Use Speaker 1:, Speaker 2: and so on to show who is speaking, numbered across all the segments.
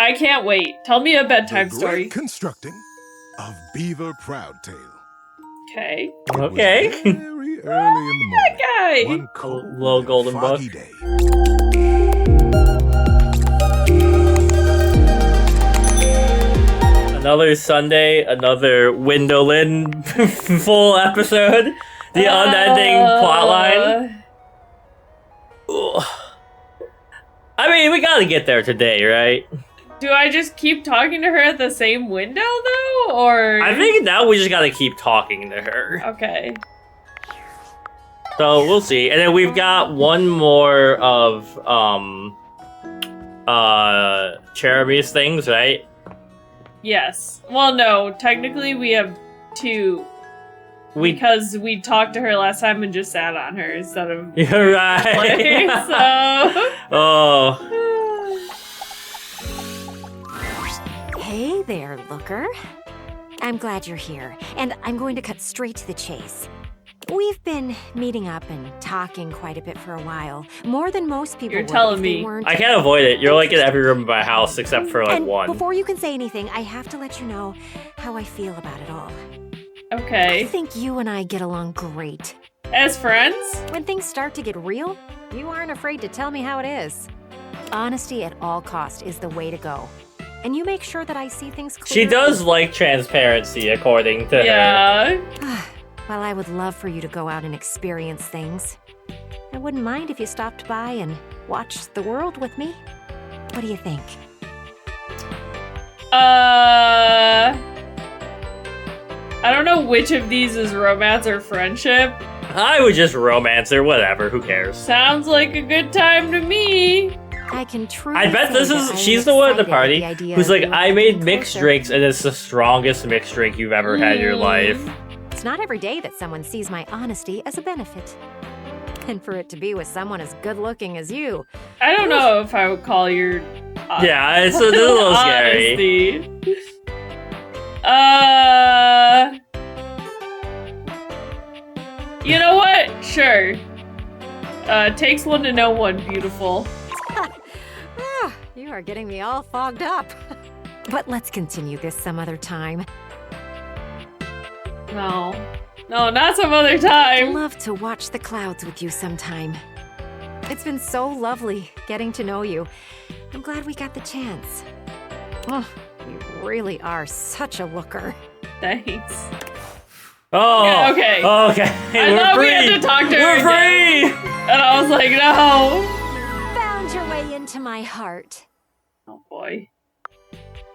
Speaker 1: I can't wait. Tell me a bedtime
Speaker 2: The
Speaker 1: story.
Speaker 2: great constructing of Beaver Proudtail.
Speaker 1: Okay.
Speaker 2: It
Speaker 3: Okay.
Speaker 2: was very early in the morning.
Speaker 1: guy.
Speaker 2: One cold
Speaker 3: Little
Speaker 2: and
Speaker 3: golden
Speaker 2: foggy
Speaker 3: book.
Speaker 2: day.
Speaker 3: Another Sunday, another Wyndolyn full episode. The unending plotline. I mean, we gotta get there today, right?
Speaker 1: Do I just keep talking to her at the same window, though? Or...
Speaker 3: I think now we just gotta keep talking to her.
Speaker 1: Okay.
Speaker 3: So we'll see. And then we've got one more of Jeremy's things, right?
Speaker 1: Yes. Well, no. Technically, we have 2. Because we talked to her last time and just sat on her instead of...
Speaker 3: You're right.
Speaker 1: playing, so...
Speaker 3: Oh.
Speaker 4: Hey there, looker. I'm glad you're here, and I'm going to cut straight to the chase. We've been meeting up and talking quite a bit for a while, more than most people
Speaker 1: You're
Speaker 4: would
Speaker 1: telling
Speaker 4: if they
Speaker 1: me.
Speaker 4: weren't.
Speaker 3: I can't avoid it. You're like in every room of my house except for like
Speaker 4: And
Speaker 3: one.
Speaker 4: before you can say anything, I have to let you know how I feel about it all. I
Speaker 1: Okay.
Speaker 4: think you and I get along great.
Speaker 1: As friends?
Speaker 4: When things start to get real, you aren't afraid to tell me how it is. Honesty at all cost is the way to go. And you make sure that I see things clearly.
Speaker 3: She does like transparency, according to her.
Speaker 1: Yeah.
Speaker 4: Well, I would love for you to go out and experience things. I wouldn't mind if you stopped by and watched the world with me. What do you think?
Speaker 1: I don't know which of these is romance or friendship.
Speaker 3: I would just romance her, whatever, who cares?
Speaker 1: Sounds like a good time to me.
Speaker 4: I can truly
Speaker 3: I bet
Speaker 4: say
Speaker 3: this
Speaker 4: that
Speaker 3: is,
Speaker 4: I
Speaker 3: she's
Speaker 4: am
Speaker 3: the one at the
Speaker 4: excited
Speaker 3: party
Speaker 4: the idea
Speaker 3: who's
Speaker 4: of
Speaker 3: like,
Speaker 4: you
Speaker 3: I made
Speaker 4: getting
Speaker 3: mixed
Speaker 4: closer.
Speaker 3: drinks and it's the strongest mixed drink you've ever had in your life.
Speaker 4: It's not every day that someone sees my honesty as a benefit. And for it to be with someone as good looking as you.
Speaker 1: I don't know if I would call your
Speaker 3: Yeah, it's a little scary.
Speaker 1: honesty. You know what? Sure. Takes one to know one, beautiful.
Speaker 4: You are getting me all fogged up. But let's continue this some other time.
Speaker 1: No. No, not some other
Speaker 4: I'd
Speaker 1: time.
Speaker 4: love to watch the clouds with you sometime. It's been so lovely getting to know you. I'm glad we got the chance. Oh, you really are such a looker.
Speaker 1: Thanks.
Speaker 3: Oh,
Speaker 1: Yeah, okay.
Speaker 3: Okay,
Speaker 1: I
Speaker 3: we're
Speaker 1: thought
Speaker 3: free.
Speaker 1: we had to talk to her
Speaker 3: We're
Speaker 1: again.
Speaker 3: free.
Speaker 1: And I was like, no.
Speaker 4: Found your way into my heart.
Speaker 1: Oh boy.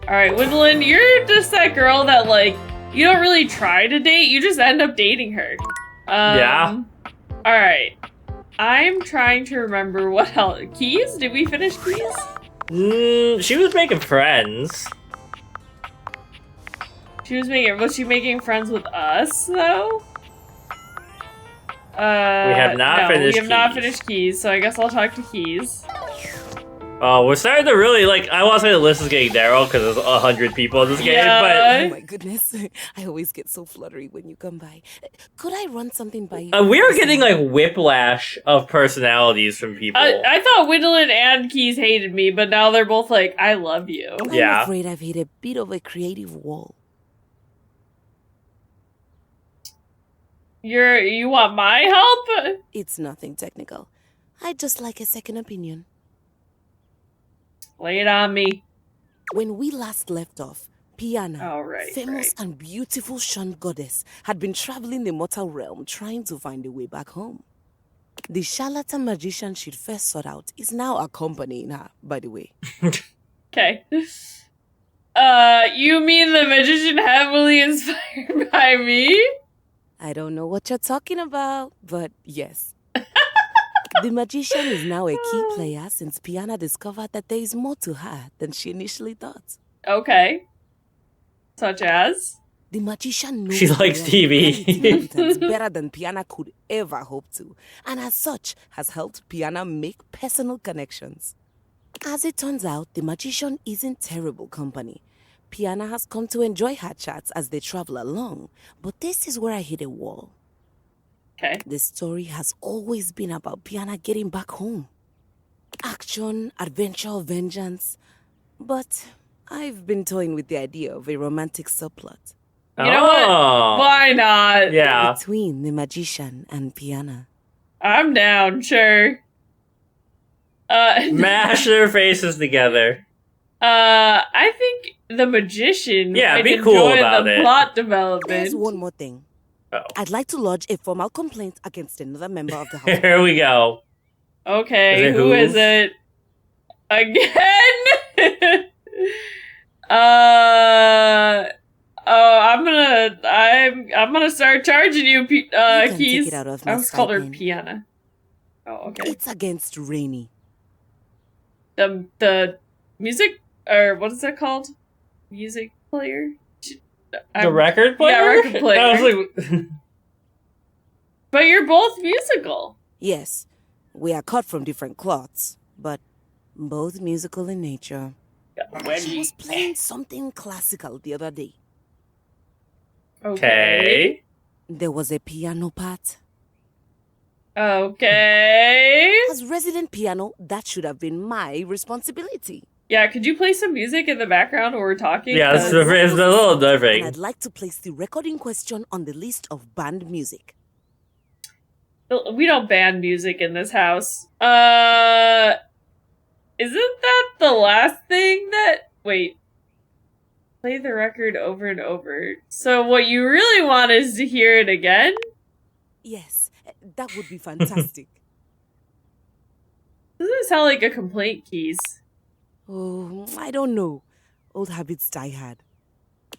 Speaker 1: Alright, Wyndolyn, you're just that girl that, like, you don't really try to date, you just end up dating her.
Speaker 3: Yeah.
Speaker 1: Alright. I'm trying to remember what else. Keys? Did we finish Keys?
Speaker 3: She was making friends.
Speaker 1: Was she making friends with us, though?
Speaker 3: We have not
Speaker 1: no,
Speaker 3: finished
Speaker 1: we have not
Speaker 3: Keys.
Speaker 1: finished Keys, so I guess I'll talk to Keys.
Speaker 3: Oh, we're starting to really, like, I want to say the list is getting narrow because there's 100 people in this game,
Speaker 1: Yeah.
Speaker 5: Oh my goodness. I always get so fluttery when you come by. Could I run something by you?
Speaker 3: but we're getting, like, whiplash of personalities from people.
Speaker 1: I thought Wyndolyn and Keys hated me, but now they're both like, I love you.
Speaker 5: I'm
Speaker 3: Yeah.
Speaker 5: afraid I've hit a bit of a creative wall.
Speaker 1: You want my help?
Speaker 5: It's nothing technical. I'd just like a second opinion.
Speaker 1: Lay it on me.
Speaker 5: When we last left off, Piana,
Speaker 1: Oh, right,
Speaker 5: famous
Speaker 1: right.
Speaker 5: and beautiful shunned goddess, had been traveling the mortal realm trying to find a way back home. The charlatan magician she'd first sought out is now accompanying her, by the way.
Speaker 1: Okay. You mean the magician heavily inspired by me?
Speaker 5: I don't know what you're talking about, but yes. The magician is now a key player since Piana discovered that there is more to her than she initially thought.
Speaker 1: Okay. Such as?
Speaker 5: The magician knows
Speaker 3: She
Speaker 5: the
Speaker 3: likes
Speaker 5: realm
Speaker 3: TV.
Speaker 5: and its inhabitants better than Piana could ever hope to, and as such has helped Piana make personal connections. As it turns out, the magician isn't terrible company. Piana has come to enjoy her chats as they travel along, but this is where I hit a wall.
Speaker 1: Okay.
Speaker 5: The story has always been about Piana getting back home. Action, adventure, vengeance. But I've been toying with the idea of a romantic subplot
Speaker 1: You know what?
Speaker 3: Oh.
Speaker 1: Why not?
Speaker 3: Yeah.
Speaker 5: between the magician and Piana.
Speaker 1: I'm down, sure.
Speaker 3: Mash their faces together.
Speaker 1: I think the magician
Speaker 3: Yeah,
Speaker 1: might
Speaker 3: be cool
Speaker 1: enjoy
Speaker 3: about
Speaker 1: the
Speaker 3: it.
Speaker 1: plot
Speaker 5: There's
Speaker 1: development.
Speaker 5: one more thing.
Speaker 3: Oh.
Speaker 5: I'd like to lodge a formal complaint against another member of the house.
Speaker 3: Here we go.
Speaker 1: Okay,
Speaker 3: Is it
Speaker 1: who is
Speaker 3: Hoove?
Speaker 1: it? Again? Oh, I'm gonna start charging you,
Speaker 5: can take
Speaker 1: Keys.
Speaker 5: it out of
Speaker 1: I
Speaker 5: my
Speaker 1: almost called her
Speaker 5: stipend.
Speaker 1: Piana. Oh, okay.
Speaker 5: It's against Rainey.
Speaker 1: The music, or what is that called? Music player?
Speaker 3: The record player?
Speaker 1: Yeah, record player.
Speaker 3: I was like,
Speaker 1: But you're both musical.
Speaker 5: Yes, we are cut from different cloths, but both musical in nature. She was playing something classical the other day.
Speaker 3: okay.
Speaker 5: There was a piano part.
Speaker 1: Okay.
Speaker 5: As resident piano, that should have been my responsibility.
Speaker 1: Yeah, could you play some music in the background while we're talking?
Speaker 3: Yeah, it's
Speaker 1: 'Cause-
Speaker 3: a little
Speaker 5: And
Speaker 3: nerving.
Speaker 5: I'd like to place the recording question on the list of banned music.
Speaker 1: We don't ban music in this house. Isn't that the last thing that... Wait. Play the record over and over. So what you really want is to hear it again?
Speaker 5: Yes, that would be fantastic.
Speaker 1: Doesn't sound like a complaint, Keys.
Speaker 5: Oh, I don't know. Old habits die hard.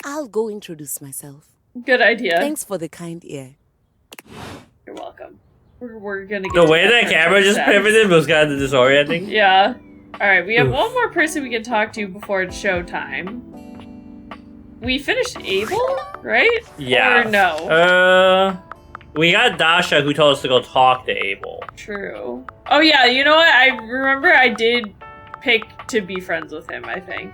Speaker 5: I'll go introduce myself.
Speaker 1: Good idea.
Speaker 5: Thanks for the kind ear.
Speaker 1: You're welcome. We're gonna get
Speaker 3: The
Speaker 1: to
Speaker 3: way that
Speaker 1: first
Speaker 3: camera just
Speaker 1: sex.
Speaker 3: pivoted was kind of disorienting.
Speaker 1: Yeah. Alright, we have
Speaker 3: Oof.
Speaker 1: one more person we can talk to before it's showtime. We finished Abel, right?
Speaker 3: Yeah.
Speaker 1: Or no?
Speaker 3: We got Dasha who told us to go talk to Abel.
Speaker 1: True. Oh yeah, you know what? I remember I did pick to be friends with him, I think.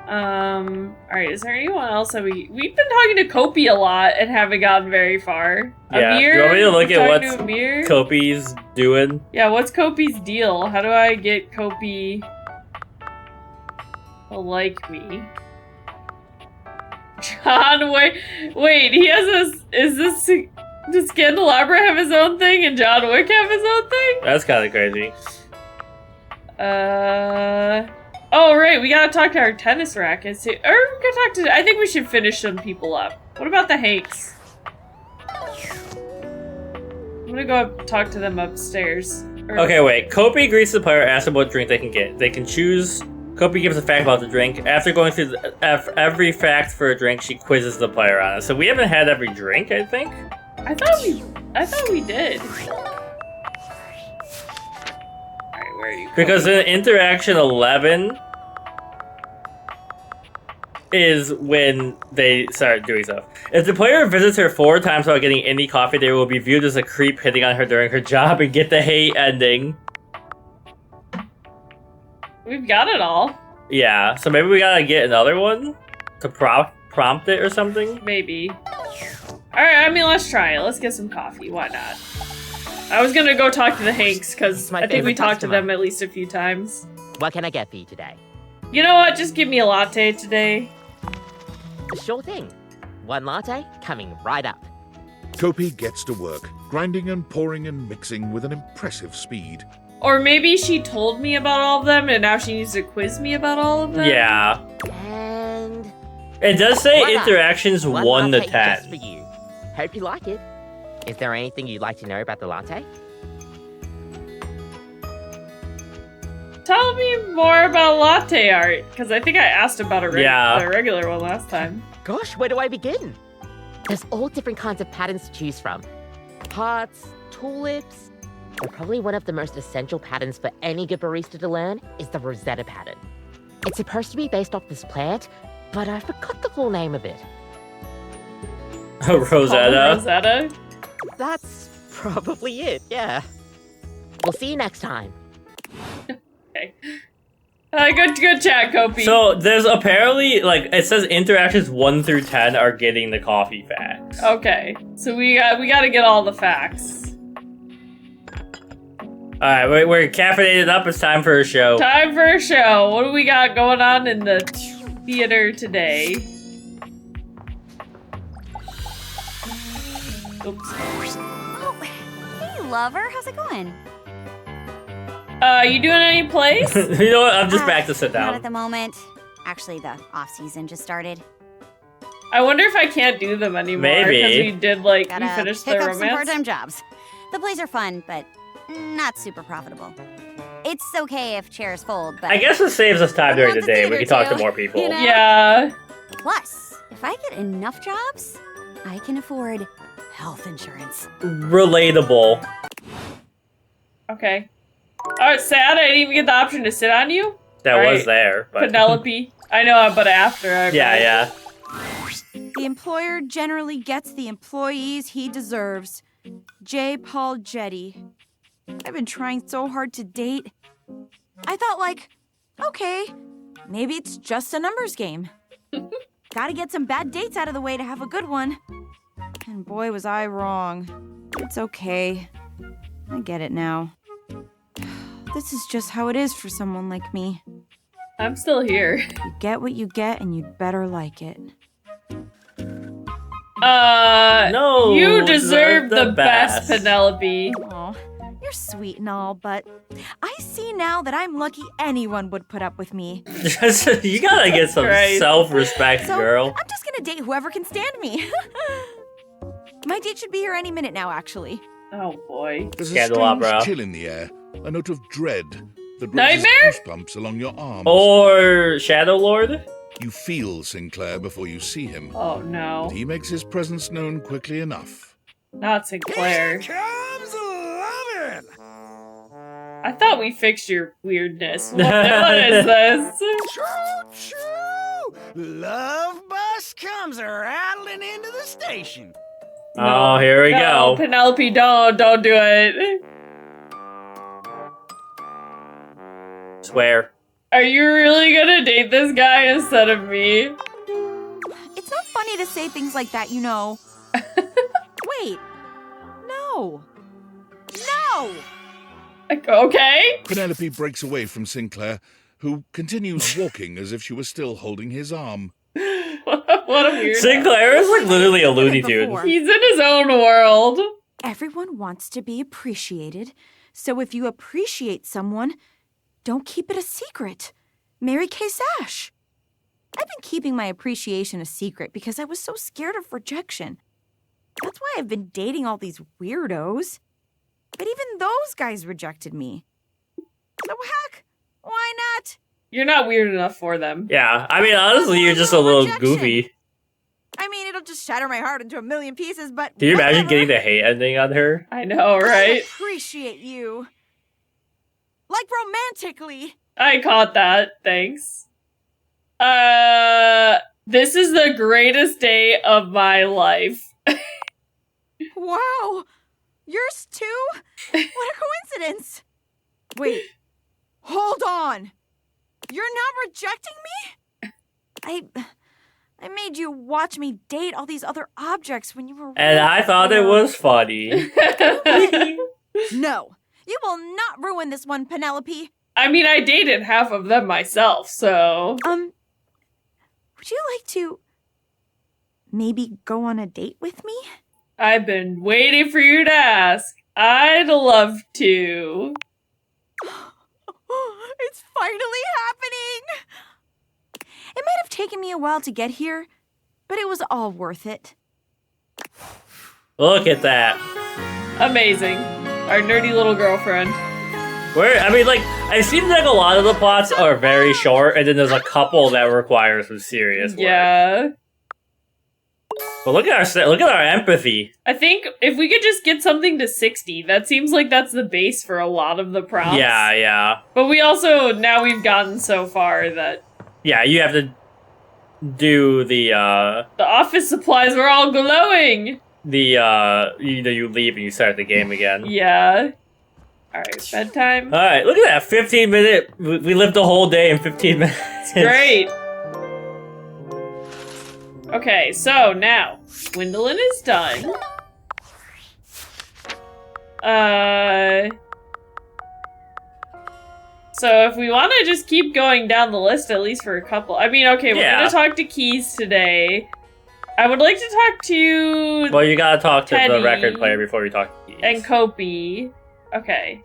Speaker 1: Alright, is there anyone else that we've been talking to Kopi a lot and haven't gotten very far.
Speaker 3: Yeah,
Speaker 1: Amir?
Speaker 3: do you want me to look at
Speaker 1: Talking
Speaker 3: what's
Speaker 1: to Amir?
Speaker 3: Kopi's doing?
Speaker 1: Yeah, what's Kopi's deal? How do I get Kopi to like me? John, wait, he has does Candelabra have his own thing and John Wick have his own thing?
Speaker 3: That's kind of crazy.
Speaker 1: Oh right, we gotta talk to our tennis rackets too. Or we could talk to, I think we should finish some people up. What about the Hanks? I'm gonna go up, talk to them upstairs. Or-
Speaker 3: Okay, wait. Kopi greets the player, asks them what drink they can get. They can choose. Kopi gives a fact about the drink. After going through every fact for a drink, she quizzes the player on it. So we haven't had every drink, I think.
Speaker 1: I thought we did. Alright, where are you?
Speaker 3: Because in interaction 11 is when they start doing stuff. If the player visits her 4 times without getting any coffee, they will be viewed as a creep hitting on her during her job and get the hate ending.
Speaker 1: We've got it all.
Speaker 3: Yeah, so maybe we gotta get another one to prompt it or something.
Speaker 1: Maybe. Alright, I mean, let's try it. Let's get some coffee. Why not? I was gonna go talk to the Hanks, because
Speaker 6: It's my
Speaker 1: I think we
Speaker 6: favorite
Speaker 1: talked to
Speaker 6: customer.
Speaker 1: them at least a few times.
Speaker 6: What can I get for you today?
Speaker 1: You know what? Just give me a latte today.
Speaker 6: Sure thing. One latte coming right up.
Speaker 2: Kopi gets to work, grinding and pouring and mixing with an impressive speed.
Speaker 1: Or maybe she told me about all of them, and now she needs to quiz me about all of them?
Speaker 3: Yeah.
Speaker 6: And
Speaker 3: It does say
Speaker 6: Voila.
Speaker 3: interactions
Speaker 6: one
Speaker 3: 1 to
Speaker 6: latte just for
Speaker 3: 10.
Speaker 6: you. Hope you like it. Is there anything you'd like to know about the latte?
Speaker 1: Tell me more about latte art, because I think I asked about the
Speaker 3: Yeah.
Speaker 1: regular one last time.
Speaker 6: Gosh, where do I begin? There's all different kinds of patterns to choose from. Hearts, tulips. But probably one of the most essential patterns for any good barista to learn is the Rosetta pattern. It's supposed to be based off this plant, but I forgot the full name of it.
Speaker 3: Rosetta.
Speaker 1: Rosetta?
Speaker 6: That's probably it, yeah. We'll see you next time.
Speaker 1: Okay. Good chat, Kopi.
Speaker 3: So there's apparently, like, it says interactions 1 through 10 are getting the coffee facts.
Speaker 1: Okay, so we gotta get all the facts.
Speaker 3: Alright, we're caffeinated up. It's time for a show.
Speaker 1: Time for a show. What do we got going on in the theater today? Oops.
Speaker 7: Oh, hey, lover. How's it going?
Speaker 1: You doing any plays?
Speaker 3: You know what? I'm just back to sit
Speaker 7: Not at
Speaker 3: down.
Speaker 7: the moment. Actually, the off-season just started.
Speaker 1: I wonder if I can't do them anymore.
Speaker 3: Maybe.
Speaker 1: Because we did, like,
Speaker 7: Gotta
Speaker 1: we finished the
Speaker 7: pick up some
Speaker 1: romance.
Speaker 7: part-time jobs. The plays are fun, but not super profitable. It's okay if chairs fold, but...
Speaker 3: I guess it saves us time during the day. We can talk to more people.
Speaker 7: You know?
Speaker 1: Yeah.
Speaker 7: Plus, if I get enough jobs, I can afford health insurance.
Speaker 3: Relatable.
Speaker 1: Okay. Alright, sad I didn't even get the option to sit on you.
Speaker 3: That
Speaker 1: All
Speaker 3: was
Speaker 1: right.
Speaker 3: there. But...
Speaker 1: Penelope. I know, but after.
Speaker 3: Yeah.
Speaker 8: The employer generally gets the employees he deserves. J. Paul Jetty. I've been trying so hard to date. I thought, like, okay, maybe it's just a numbers game. Gotta get some bad dates out of the way to have a good one. And boy, was I wrong. It's okay. I get it now. This is just how it is for someone like me.
Speaker 1: I'm still here.
Speaker 8: You get what you get, and you'd better like it.
Speaker 3: No.
Speaker 1: You deserve the best,
Speaker 3: best.
Speaker 1: Penelope.
Speaker 8: Aw, you're sweet and all, but I see now that I'm lucky anyone would put up with me.
Speaker 3: You gotta get some
Speaker 1: Christ.
Speaker 3: self-respect,
Speaker 8: So
Speaker 3: girl.
Speaker 8: I'm just gonna date whoever can stand me. My date should be here any minute now, actually.
Speaker 1: Oh boy.
Speaker 2: There's a
Speaker 3: Candelabra.
Speaker 2: strange chill in the air, a note of dread that
Speaker 1: Nightmare?
Speaker 2: raises goosebumps along your arms.
Speaker 3: Or Shadow Lord?
Speaker 2: You feel Sinclair before you see him.
Speaker 1: Oh no.
Speaker 2: But he makes his presence known quickly enough.
Speaker 1: Not Sinclair.
Speaker 9: Comes loving.
Speaker 1: I thought we fixed your weirdness. What is this?
Speaker 9: Choo-choo! Love bus comes rattling into the station.
Speaker 3: Oh, here we
Speaker 1: No,
Speaker 3: go.
Speaker 1: Penelope, don't do it.
Speaker 3: Swear.
Speaker 1: Are you really gonna date this guy instead of me?
Speaker 8: It's not funny to say things like that, you know. Wait. No. No!
Speaker 1: Okay.
Speaker 2: Penelope breaks away from Sinclair, who continues walking as if she was still holding his arm.
Speaker 1: What a weird.
Speaker 3: Sinclair is like literally a Looney Tune.
Speaker 8: Before.
Speaker 1: He's in his own world.
Speaker 8: Everyone wants to be appreciated, so if you appreciate someone, don't keep it a secret. Mary Kay Sash. I've been keeping my appreciation a secret because I was so scared of rejection. That's why I've been dating all these weirdos. But even those guys rejected me. So heck, why not?
Speaker 1: You're not weird enough for them.
Speaker 3: Yeah, I mean, honestly, you're just a little goofy.
Speaker 8: I mean, it'll just shatter my heart into a million pieces, but
Speaker 3: Can you imagine
Speaker 8: whatever.
Speaker 3: getting the hate ending on her?
Speaker 1: I know,
Speaker 8: I
Speaker 1: right?
Speaker 8: appreciate you. Like romantically.
Speaker 1: I caught that. Thanks. This is the greatest day of my life.
Speaker 8: Wow. Yours too? What a coincidence. Wait. Hold on. You're not rejecting me? I made you watch me date all these other objects when you were
Speaker 3: And I thought it was funny.
Speaker 8: No. You will not ruin this one, Penelope.
Speaker 1: I mean, I dated half of them myself, so.
Speaker 8: Would you like to maybe go on a date with me?
Speaker 1: I've been waiting for you to ask. I'd love to.
Speaker 8: It's finally happening! It might have taken me a while to get here, but it was all worth it.
Speaker 3: Look at that.
Speaker 1: Amazing. Our nerdy little girlfriend.
Speaker 3: I mean, like, it seems like a lot of the plots are very short, and then there's a couple that require some serious work.
Speaker 1: Yeah.
Speaker 3: But look at our empathy.
Speaker 1: I think if we could just get something to 60, that seems like that's the base for a lot of the prompts.
Speaker 3: Yeah.
Speaker 1: But we also, now we've gotten so far that
Speaker 3: Yeah, you have to do the
Speaker 1: office supplies were all glowing.
Speaker 3: you leave and you start the game again.
Speaker 1: Yeah. Alright, bedtime.
Speaker 3: Alright, look at that, 15 minute, we lived the whole day in 15 minutes.
Speaker 1: Great. Okay, so now, Wyndolyn is done. So if we want to just keep going down the list, at least for a couple. I mean, okay, we're gonna talk to Keys today. I would like to talk to.
Speaker 3: Well, you gotta talk to
Speaker 1: Teddy
Speaker 3: the record player before you talk to Keys.
Speaker 1: And Kopi. Okay.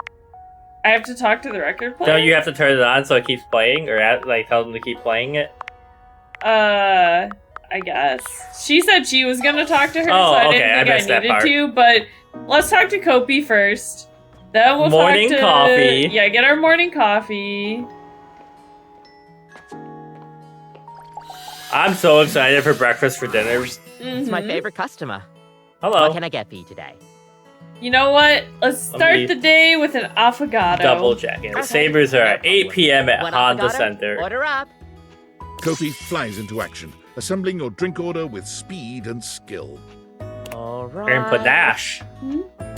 Speaker 1: I have to talk to the record player?
Speaker 3: Don't you have to turn it on so it keeps playing? Or tell them to keep playing it?
Speaker 1: I guess. She said she was gonna talk to her, so I didn't think I needed to, but let's talk to Kopi first. Then we'll
Speaker 3: morning
Speaker 1: talk to...
Speaker 3: coffee.
Speaker 1: Yeah, get our morning coffee.
Speaker 3: I'm so excited for breakfast for dinner.
Speaker 6: It's my favorite customer.
Speaker 3: Hello.
Speaker 6: What can I get for you today?
Speaker 1: You know what? Let's start the day with an affogato.
Speaker 3: Double checking. The Sabres are at 8 p.m. at Honda
Speaker 6: affogato?
Speaker 3: Center.
Speaker 6: Order up.
Speaker 2: Kopi flies into action, assembling your drink order with speed and skill.
Speaker 6: All right.
Speaker 3: And panache.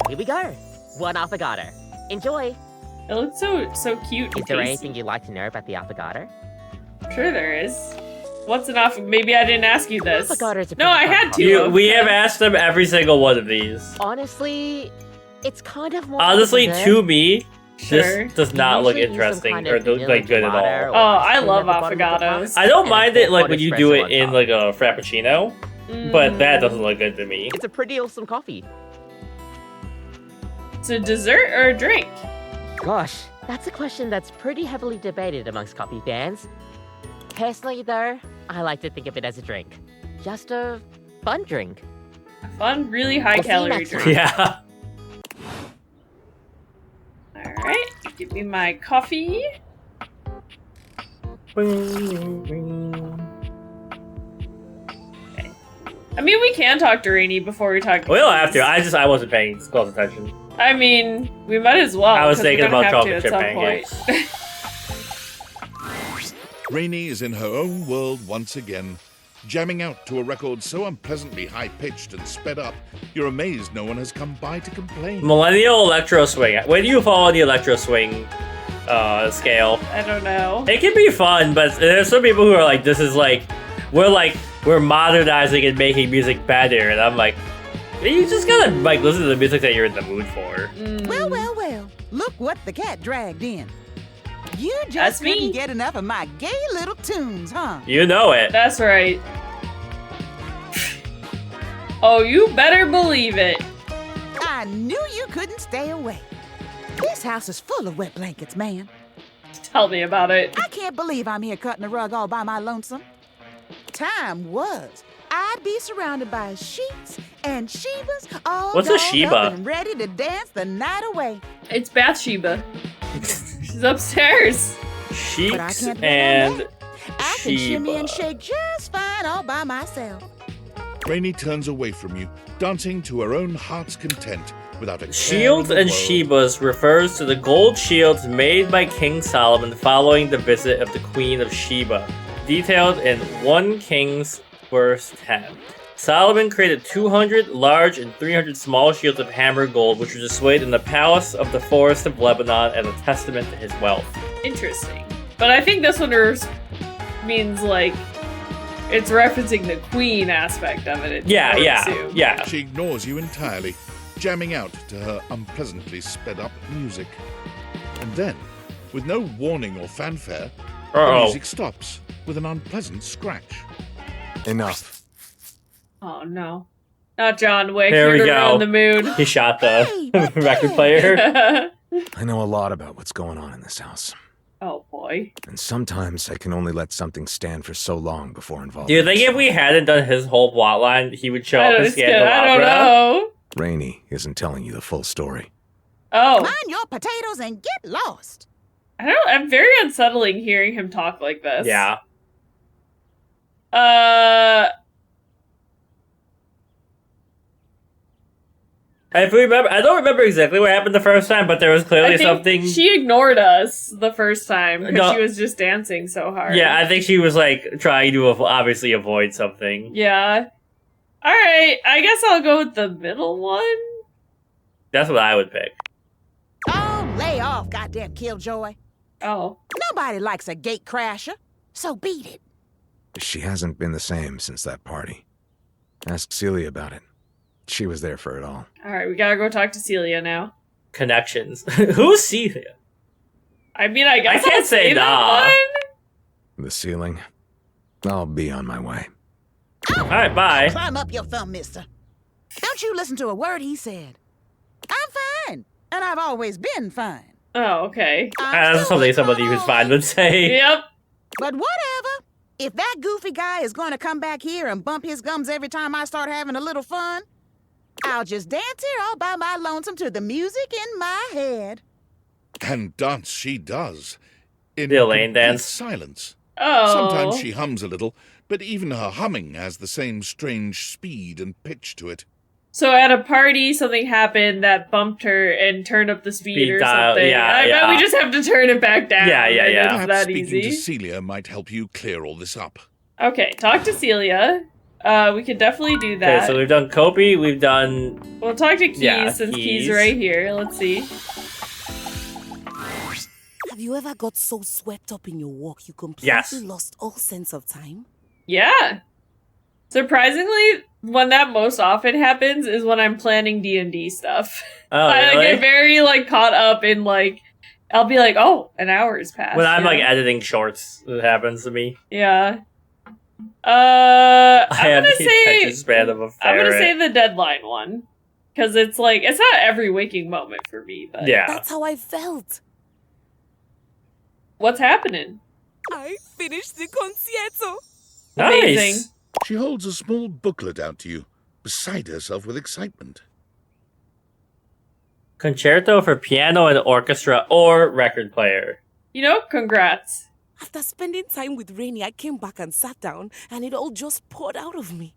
Speaker 6: Here we go. One affogato. Enjoy.
Speaker 1: It looks so cute.
Speaker 6: Is there anything you'd like to know about the affogato?
Speaker 1: Sure there is. What's an affogato? Maybe I didn't ask you this. No, I had to.
Speaker 3: We have asked them every single one of these.
Speaker 6: Honestly, it's kind of more.
Speaker 3: Honestly, to me,
Speaker 1: Sure.
Speaker 3: this does not look
Speaker 6: Usually use some
Speaker 3: interesting
Speaker 6: kind
Speaker 3: or
Speaker 6: of vanilla
Speaker 3: like good at
Speaker 6: gelato
Speaker 3: all.
Speaker 1: Oh,
Speaker 6: or
Speaker 1: I love
Speaker 6: cream at the bottom of the
Speaker 1: affogatos.
Speaker 6: pot.
Speaker 3: I don't
Speaker 6: And
Speaker 3: mind
Speaker 6: a
Speaker 3: it like
Speaker 6: hot
Speaker 3: when you
Speaker 6: espresso
Speaker 3: do it
Speaker 6: on
Speaker 3: in
Speaker 6: top.
Speaker 3: like a frappuccino, but that doesn't look good to me.
Speaker 6: It's a pretty awesome coffee.
Speaker 1: It's a dessert or a drink?
Speaker 6: Gosh, that's a question that's pretty heavily debated amongst coffee fans. Personally, though, I like to think of it as a drink. Just a fun drink.
Speaker 1: A fun, really high
Speaker 6: We'll see you
Speaker 1: calorie
Speaker 6: next
Speaker 1: drink.
Speaker 6: time.
Speaker 3: Yeah.
Speaker 1: Alright, give me my coffee. Okay. I mean, we can talk to Rainey before we talk to
Speaker 3: We don't
Speaker 1: Keys.
Speaker 3: have to. I wasn't paying close attention.
Speaker 1: I mean, we might as well.
Speaker 3: I was
Speaker 1: 'cause we're
Speaker 3: thinking
Speaker 1: gonna
Speaker 3: about
Speaker 1: have to
Speaker 3: chocolate
Speaker 1: at
Speaker 3: chip
Speaker 1: some
Speaker 3: pancakes.
Speaker 2: Rainey is in her own world once again, jamming out to a record so unpleasantly high-pitched and sped up, you're amazed no one has come by to complain.
Speaker 3: Millennial Electro Swing. Where do you fall on the Electro Swing scale?
Speaker 1: I don't know.
Speaker 3: It can be fun, but there's some people who are like, this is like, we're modernizing and making music better, and I'm like, you just gotta like listen to the music that you're in the mood for.
Speaker 10: Well, well, well. Look what the cat dragged in. You
Speaker 1: That's
Speaker 10: just
Speaker 1: me.
Speaker 10: couldn't get enough of my gay little tunes, huh?
Speaker 3: You know it.
Speaker 1: That's right. Oh, you better believe it.
Speaker 10: I knew you couldn't stay away. This house is full of wet blankets, man.
Speaker 1: Tell me about it.
Speaker 10: I can't believe I'm here cutting the rug all by my lonesome. Time was, I'd be surrounded by sheets and Shebas all
Speaker 3: What's a
Speaker 10: dolled
Speaker 3: Sheba?
Speaker 10: up and ready to dance the night away.
Speaker 1: It's Bathsheba. She's upstairs.
Speaker 10: But I
Speaker 3: Sheets
Speaker 10: can't bet on
Speaker 3: and
Speaker 10: that. I can shimmy and
Speaker 3: Sheba.
Speaker 10: shake just fine all by myself.
Speaker 2: Rainey turns away from you, dancing to her own heart's content, without a care
Speaker 3: Shields
Speaker 2: in the
Speaker 3: and
Speaker 2: world.
Speaker 3: Shebas refers to the gold shields made by King Solomon following the visit of the Queen of Sheba, detailed in 1 Kings verse 10. Solomon created 200 large and 300 small shields of hammered gold, which were displayed in the palace of the Forest of Lebanon as a testament to his wealth.
Speaker 1: Interesting. But I think this one means like it's referencing the queen aspect of it. I would assume.
Speaker 3: Yeah.
Speaker 2: She ignores you entirely, jamming out to her unpleasantly sped-up music. And then, with no warning or fanfare, the music stops with an unpleasant scratch.
Speaker 11: Enough.
Speaker 1: Oh no. Not John Wick.
Speaker 3: Here we
Speaker 1: You're
Speaker 3: go.
Speaker 1: in the mood.
Speaker 3: He shot the record player.
Speaker 11: I know a lot about what's going on in this house.
Speaker 1: Oh boy.
Speaker 11: And sometimes I can only let something stand for so long before involving
Speaker 3: Do you think if we hadn't done his whole plotline, he would show up in
Speaker 1: I
Speaker 3: Scandal
Speaker 1: don't know.
Speaker 11: Rainey isn't telling you the full story.
Speaker 1: Oh.
Speaker 10: Mind your potatoes and get lost.
Speaker 1: I'm very unsettling hearing him talk like this.
Speaker 3: Yeah. If we remember, I don't remember exactly what happened the first time, but there was clearly
Speaker 1: I think
Speaker 3: something.
Speaker 1: She ignored us the first time because
Speaker 3: No.
Speaker 1: she was just dancing so hard.
Speaker 3: Yeah, I think she was like trying to obviously avoid something.
Speaker 1: Yeah. Alright, I guess I'll go with the middle one.
Speaker 3: That's what I would pick.
Speaker 10: Oh, lay off, goddamn killjoy.
Speaker 1: Oh.
Speaker 10: Nobody likes a gate crasher, so beat it.
Speaker 11: She hasn't been the same since that party. Ask Celia about it. She was there for it all.
Speaker 1: Alright, we gotta go talk to Celia now.
Speaker 3: Connections. Who's Celia?
Speaker 1: I mean, I guess
Speaker 3: I can't say
Speaker 1: that
Speaker 3: nah.
Speaker 1: one.
Speaker 11: The ceiling. I'll be on my way.
Speaker 3: All right, bye.
Speaker 10: Climb up your thumb, mister. Don't you listen to a word he said. I'm fine, and I've always been fine.
Speaker 1: Oh, okay.
Speaker 3: That's something somebody who's fine would say.
Speaker 1: Yep.
Speaker 10: But whatever. If that goofy guy is going to come back here and bump his gums every time I start having a little fun, I'll just dance here all by my lonesome to the music in my head.
Speaker 2: And dance she does. In
Speaker 3: The Elaine
Speaker 2: complete
Speaker 3: dance.
Speaker 2: silence.
Speaker 1: Oh.
Speaker 2: Sometimes she hums a little, but even her humming has the same strange speed and pitch to it.
Speaker 1: So at a party, something happened that bumped her and turned up the speed or something. I bet we just have to turn it back down.
Speaker 3: Yeah.
Speaker 1: It's
Speaker 2: Perhaps
Speaker 1: that
Speaker 2: speaking
Speaker 1: easy.
Speaker 2: to Celia might help you clear all this up.
Speaker 1: Okay, talk to Celia. We could definitely do that.
Speaker 3: Okay, so we've done Kopi, we've done...
Speaker 1: We'll talk to Keys since
Speaker 3: Keys.
Speaker 1: Keys right here. Let's see.
Speaker 5: Have you ever got so swept up in your walk you completely lost all sense of time?
Speaker 1: Yeah. Surprisingly, when that most often happens is when I'm planning D&D stuff.
Speaker 3: Oh,
Speaker 1: I
Speaker 3: really?
Speaker 1: get very caught up in I'll be like, oh, an hour has passed.
Speaker 3: When I'm editing shorts, it happens to me.
Speaker 1: Yeah.
Speaker 3: I
Speaker 1: I'm
Speaker 3: have
Speaker 1: gonna
Speaker 3: the
Speaker 1: say
Speaker 3: attention span of a ferret.
Speaker 1: I'm gonna say the deadline one. Because it's it's not every waking moment for me, but
Speaker 5: That's how I felt.
Speaker 1: What's happening?
Speaker 5: I finished the concierto.
Speaker 1: Amazing.
Speaker 2: She holds a small booklet out to you, beside herself with excitement.
Speaker 3: Concerto for piano and orchestra or record player.
Speaker 1: Congrats.
Speaker 5: After spending time with Rainey, I came back and sat down, and it all just poured out of me.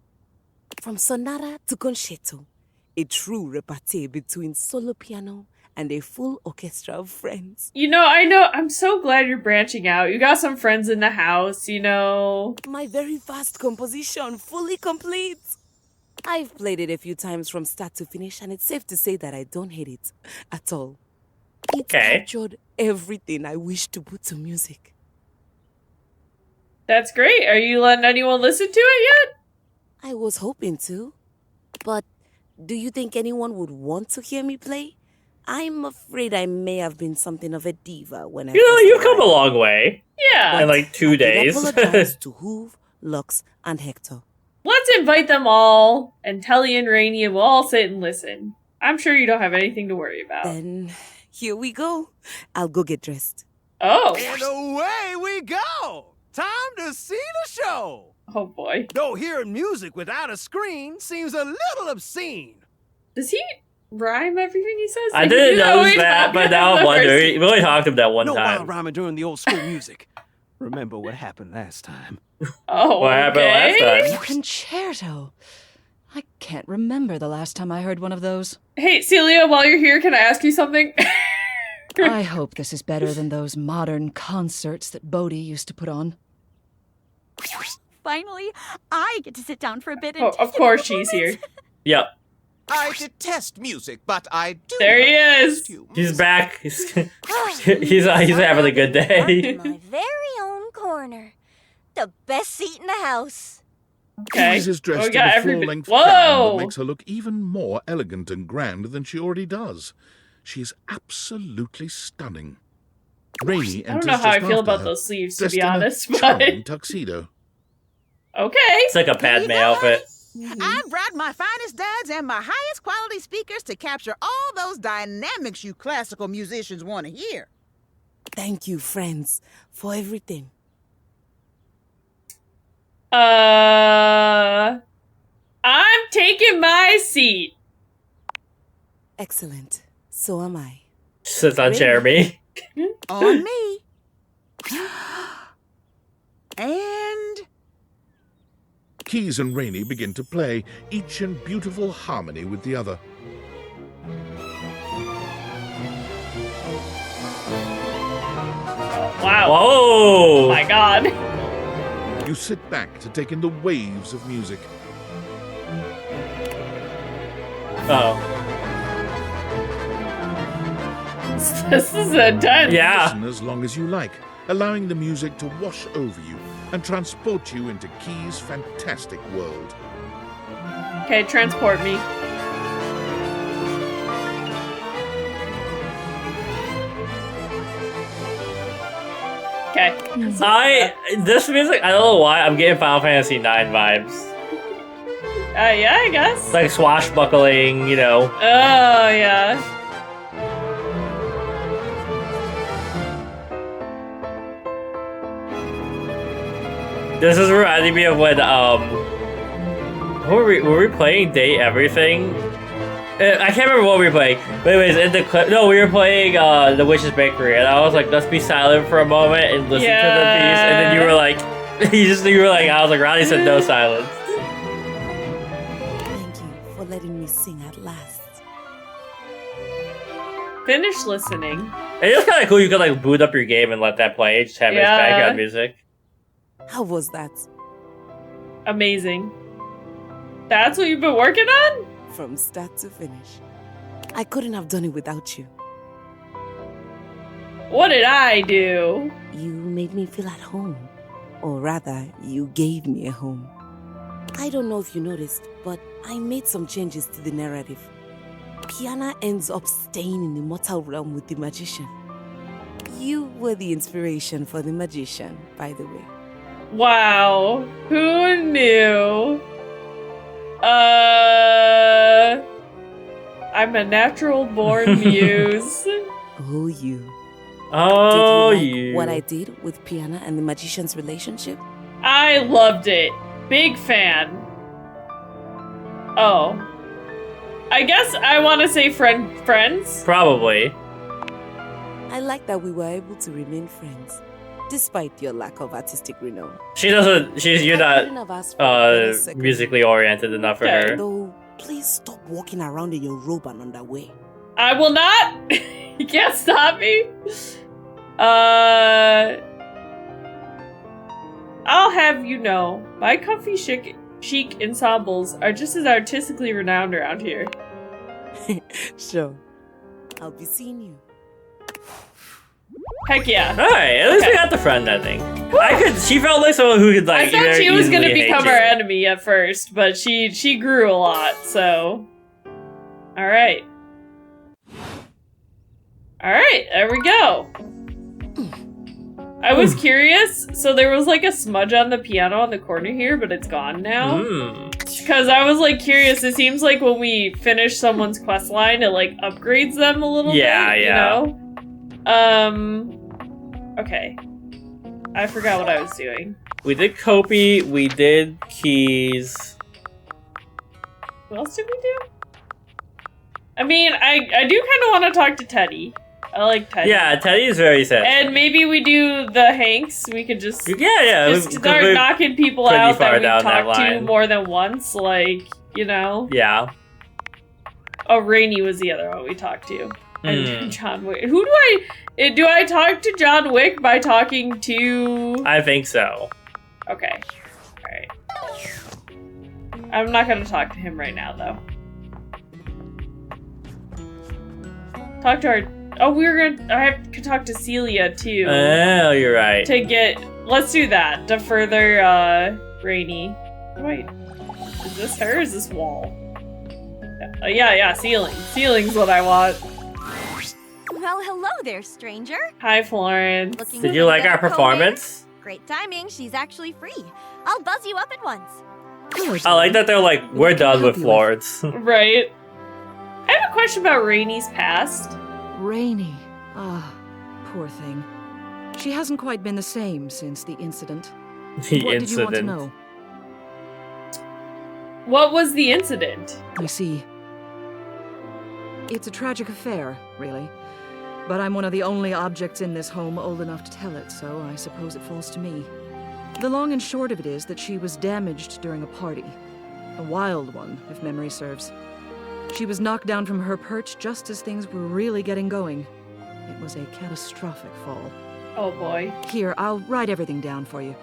Speaker 5: From sonata to concerto, a true repartee between solo piano and a full orchestra of friends.
Speaker 1: I know. I'm so glad you're branching out. You got some friends in the house,
Speaker 5: My very first composition, fully complete. I've played it a few times from start to finish, and it's safe to say that I don't hate it at all. It captured everything I wish to put to music.
Speaker 1: That's great. Are you letting anyone listen to it yet?
Speaker 5: I was hoping to. But do you think anyone would want to hear me play? I'm afraid I may have been something of a diva when I
Speaker 3: You've come a long way.
Speaker 1: Yeah.
Speaker 3: In 2 days.
Speaker 5: I apologize to Hoove, Lux, and Hector.
Speaker 1: Let's invite them all, and Telly and Rainey will all sit and listen. I'm sure you don't have anything to worry about.
Speaker 5: Then here we go. I'll go get dressed.
Speaker 1: Oh.
Speaker 9: And away we go! Time to see the show!
Speaker 1: Oh boy.
Speaker 9: Though hearing music without a screen seems a little obscene.
Speaker 1: Does he rhyme everything he says?
Speaker 3: I didn't know that, but now I'm wondering. We only talked to him that one
Speaker 9: No
Speaker 3: time.
Speaker 9: wild rhyming during the old school music. Remember what happened last time.
Speaker 1: Oh,
Speaker 3: what happened last time?
Speaker 12: Concerto. I can't remember the last time I heard one of those.
Speaker 1: Hey, Celia, while you're here, can I ask you something?
Speaker 12: I hope this is better than those modern concerts that Bodhi used to put on.
Speaker 8: Finally, I get to sit down for a bit and
Speaker 1: Oh, of course she's here.
Speaker 3: Yep.
Speaker 13: I detest music, but I do.
Speaker 1: There he is.
Speaker 3: He's back. He's having a good day.
Speaker 14: My very own corner. The best seat in the house.
Speaker 1: Okay.
Speaker 2: Keys is dressed
Speaker 1: we
Speaker 2: in
Speaker 1: got
Speaker 2: a full-length
Speaker 1: Whoa!
Speaker 2: gown that makes her look even more elegant and grand than she already does. She is absolutely stunning. Rainey
Speaker 1: I don't
Speaker 2: enters
Speaker 1: know how I
Speaker 2: just
Speaker 1: feel
Speaker 2: after
Speaker 1: about
Speaker 2: her,
Speaker 1: those sleeves, to
Speaker 2: dressed
Speaker 1: be
Speaker 2: in a
Speaker 1: honest, but
Speaker 2: charming tuxedo.
Speaker 1: okay.
Speaker 3: It's like a Padme outfit.
Speaker 10: I brought my finest duds and my highest quality speakers to capture all those dynamics you classical musicians want to hear.
Speaker 5: Thank you, friends, for everything.
Speaker 1: I'm taking my seat.
Speaker 5: Excellent. So am I.
Speaker 3: Sits on Jeremy.
Speaker 10: On me. And
Speaker 2: Keys and Rainey begin to play, each in beautiful harmony with the other.
Speaker 1: Wow.
Speaker 3: Whoa!
Speaker 1: Oh my god.
Speaker 2: You sit back to take in the waves of music.
Speaker 1: This is intense.
Speaker 3: Yeah.
Speaker 2: Listen as long as you like, allowing the music to wash over you and transport you into Keys' fantastic world.
Speaker 1: Okay, transport me. Okay.
Speaker 3: This music, I don't know why, I'm getting Final Fantasy IX vibes.
Speaker 1: Yeah, I guess.
Speaker 3: Like swashbuckling, you know.
Speaker 1: Oh, yeah.
Speaker 3: This is reminding me of when, were we playing Date Everything? I can't remember what we were playing. But anyways, in the clip, no, we were playing The Witch's Bakery, and I was like, let's be silent for a moment and listen to the piece, and then you were like, I was like, Ronnie said no silence.
Speaker 5: Thank you for letting me sing at last.
Speaker 1: Finish listening.
Speaker 3: And it was kind of cool, you could like boot up your game and let that play, just have it as background music.
Speaker 5: How was that?
Speaker 1: Amazing. That's what you've been working on?
Speaker 5: From start to finish. I couldn't have done it without you.
Speaker 1: What did I do?
Speaker 5: You made me feel at home. Or rather, you gave me a home. I don't know if you noticed, but I made some changes to the narrative. Piana ends up staying in the mortal realm with the magician. You were the inspiration for the magician, by the way.
Speaker 1: Wow. Who knew? I'm a natural born muse.
Speaker 5: Oh, you.
Speaker 3: Oh,
Speaker 5: did you.
Speaker 3: You.
Speaker 5: Like what I did with Piana and the magician's relationship?
Speaker 1: I loved it. Big fan. Oh. I guess I want to say friends?
Speaker 3: Probably.
Speaker 5: I like that we were able to remain friends, despite your lack of artistic renown.
Speaker 3: You're not musically oriented enough for her.
Speaker 5: Though, please stop walking around in your robe and underwear.
Speaker 1: I will not. You can't stop me. I'll have you know, my comfy chic ensembles are just as artistically renowned around here.
Speaker 5: Sure. I'll be seeing you.
Speaker 1: Heck yeah.
Speaker 3: Alright, at least we got the friend ending. She felt like someone who could like
Speaker 1: I thought she was gonna become
Speaker 3: our
Speaker 1: our enemy at first, but she grew a lot, so. Alright. Alright, there we go. I was curious, so there was like a smudge on the piano on the corner here, but it's gone now. Because I was like curious, it seems like when we finish someone's quest line, it like upgrades them a little bit, you know? Okay. I forgot what I was doing.
Speaker 3: We did Kopi, we did Keys.
Speaker 1: What else did we do? I mean, I do kind of want to talk to Teddy. I like Teddy.
Speaker 3: Yeah, Teddy is very sad.
Speaker 1: And maybe we do the Hanks. We could just
Speaker 3: just
Speaker 1: start knocking people out that we've talked to more than once, like, you know?
Speaker 3: Yeah.
Speaker 1: Oh, Rainey was the other one we talked to. And John Wick. Who do I talk to John Wick by talking to?
Speaker 3: I think so.
Speaker 1: Okay. Alright. I'm not gonna talk to him right now, though. Talk to our... Oh, I have to talk to Celia, too.
Speaker 3: Oh, you're right.
Speaker 1: Let's do that, to further, Rainey. Wait. Is this her or is this wall? Yeah, ceiling. Ceiling's what I want.
Speaker 14: Well, hello there, stranger.
Speaker 1: Hi, Florence.
Speaker 3: Did you like our performance?
Speaker 14: Great timing, she's actually free. I'll buzz you up at once.
Speaker 3: I like that they're like, we're done with Florence.
Speaker 1: Right. I have a question about Rainey's past.
Speaker 12: Rainey. Ah, poor thing. She hasn't quite been the same since the incident. What did you want to know?
Speaker 1: What was the incident?
Speaker 12: I see. It's a tragic affair, really. But I'm one of the only objects in this home old enough to tell it, so I suppose it falls to me. The long and short of it is that she was damaged during a party. A wild one, if memory serves. She was knocked down from her perch just as things were really getting going. It was a catastrophic fall.
Speaker 1: Oh boy.
Speaker 12: Here, I'll write everything down for you.